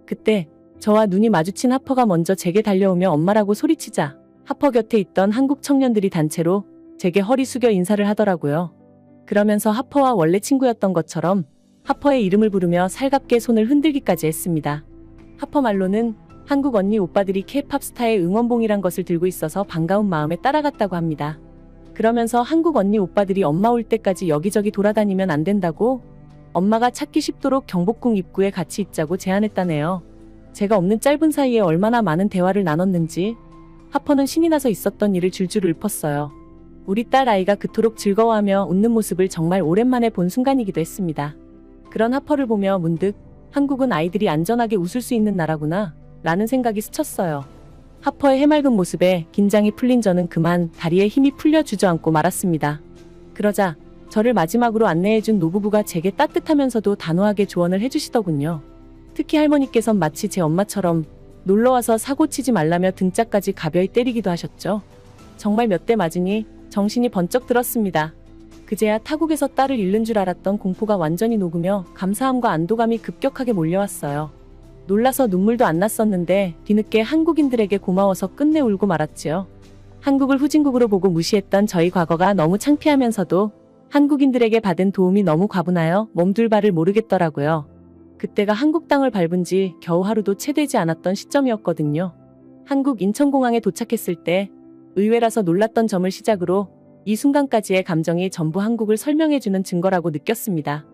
그때 저와 눈이 마주친 하퍼가 먼저 제게 달려오며 엄마라고 소리치자 하퍼 곁에 있던 한국 청년들이 단체로 제게 허리 숙여 인사를 하더라고요. 그러면서 하퍼와 원래 친구였던 것처럼 하퍼의 이름을 부르며 살갑게 손을 흔들기까지 했습니다. 하퍼 말로는 한국 언니 오빠들이 K-팝 스타의 응원봉이란 것을 들고 있어서 반가운 마음에 따라갔다고 합니다. 그러면서 한국 언니 오빠들이 엄마 올 때까지 여기저기 돌아다니면 안 된다고 엄마가 찾기 쉽도록 경복궁 입구에 같이 있자고 제안했다네요. 제가 없는 짧은 사이에 얼마나 많은 대화를 나눴는지 하퍼는 신이 나서 있었던 일을 줄줄 읊었어요. 우리 딸 아이가 그토록 즐거워하며 웃는 모습을 정말 오랜만에 본 순간이기도 했습니다. 그런 하퍼를 보며 문득 한국은 아이들이 안전하게 웃을 수 있는 나라구나 라는 생각이 스쳤어요. 하퍼의 해맑은 모습에 긴장이 풀린 저는 그만 다리에 힘이 풀려 주저앉고 말았습니다. 그러자 저를 마지막으로 안내해준 노부부가 제게 따뜻하면서도 단호하게 조언을 해주시더군요. 특히 할머니께선 마치 제 엄마처럼 놀러와서 사고치지 말라며 등짝까지 가벼이 때리기도 하셨죠. 정말 몇 대 맞으니 정신이 번쩍 들었습니다. 그제야 타국에서 딸을 잃는 줄 알았던 공포가 완전히 녹으며 감사함과 안도감이 급격하게 몰려왔어요. 놀라서 눈물도 안 났었는데 뒤늦게 한국인들에게 고마워서 끝내 울고 말았지요. 한국을 후진국으로 보고 무시했던 저희 과거가 너무 창피하면서도 한국인들에게 받은 도움이 너무 과분하여 몸둘 바를 모르겠더라고요. 그때가 한국 땅을 밟은 지 겨우 하루도 채 되지 않았던 시점이었거든요. 한국 인천공항에 도착했을 때 의외라서 놀랐던 점을 시작으로 이 순간까지의 감정이 전부 한국을 설명해주는 증거라고 느꼈습니다.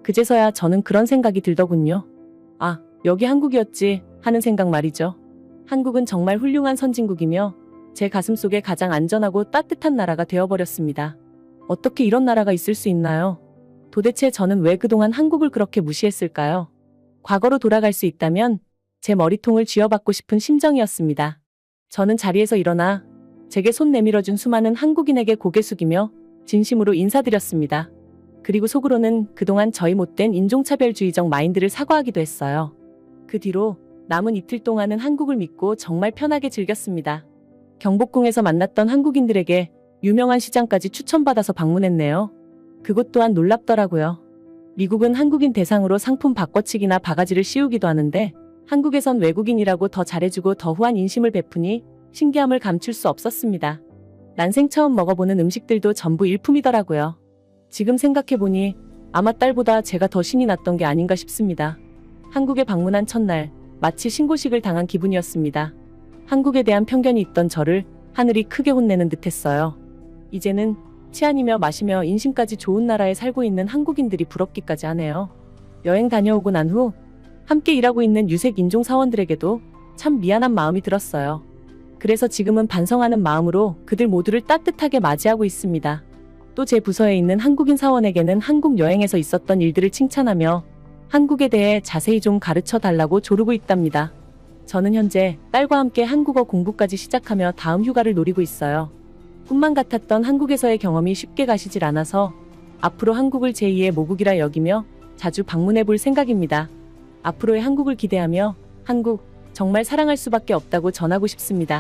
그제서야 저는 그런 생각이 들더군요. 아, 여기 한국이었지 하는 생각 말이죠. 한국은 정말 훌륭한 선진국이며 제 가슴속에 가장 안전하고 따뜻한 나라가 되어버렸습니다. 어떻게 이런 나라가 있을 수 있나요? 도대체 저는 왜 그동안 한국을 그렇게 무시했을까요? 과거로 돌아갈 수 있다면 제 머리통을 쥐어받고 싶은 심정이었습니다. 저는 자리에서 일어나 제게 손 내밀어준 수많은 한국인에게 고개 숙이며 진심으로 인사드렸습니다. 그리고 속으로는 그동안 저희 못된 인종차별주의적 마인드를 사과하기도 했어요. 그 뒤로 남은 이틀 동안은 한국을 믿고 정말 편하게 즐겼습니다. 경복궁에서 만났던 한국인들에게 유명한 시장까지 추천받아서 방문했네요. 그곳 또한 놀랍더라고요. 미국은 한국인 대상으로 상품 바꿔치기나 바가지를 씌우기도 하는데 한국에선 외국인이라고 더 잘해주고 더 후한 인심을 베푸니 신기함을 감출 수 없었습니다. 난생 처음 먹어보는 음식들도 전부 일품이더라고요. 지금 생각해보니 아마 딸보다 제가 더 신이 났던 게 아닌가 싶습니다. 한국에 방문한 첫날 마치 신고식을 당한 기분이었습니다. 한국에 대한 편견이 있던 저를 하늘이 크게 혼내는 듯했어요. 이제는 치안이며 마시며 인심까지 좋은 나라에 살고 있는 한국인들이 부럽기까지 하네요. 여행 다녀오고 난 후 함께 일하고 있는 유색 인종 사원들에게도 참 미안한 마음이 들었어요. 그래서 지금은 반성하는 마음으로 그들 모두를 따뜻하게 맞이하고 있습니다. 또 제 부서에 있는 한국인 사원에게는 한국 여행에서 있었던 일들을 칭찬하며 한국에 대해 자세히 좀 가르쳐 달라고 조르고 있답니다. 저는 현재 딸과 함께 한국어 공부까지 시작하며 다음 휴가를 노리고 있어요. 꿈만 같았던 한국에서의 경험이 쉽게 가시질 않아서 앞으로 한국을 제2의 모국이라 여기며 자주 방문해 볼 생각입니다. 앞으로의 한국을 기대하며 한국 정말 사랑할 수밖에 없다고 전하고 싶습니다.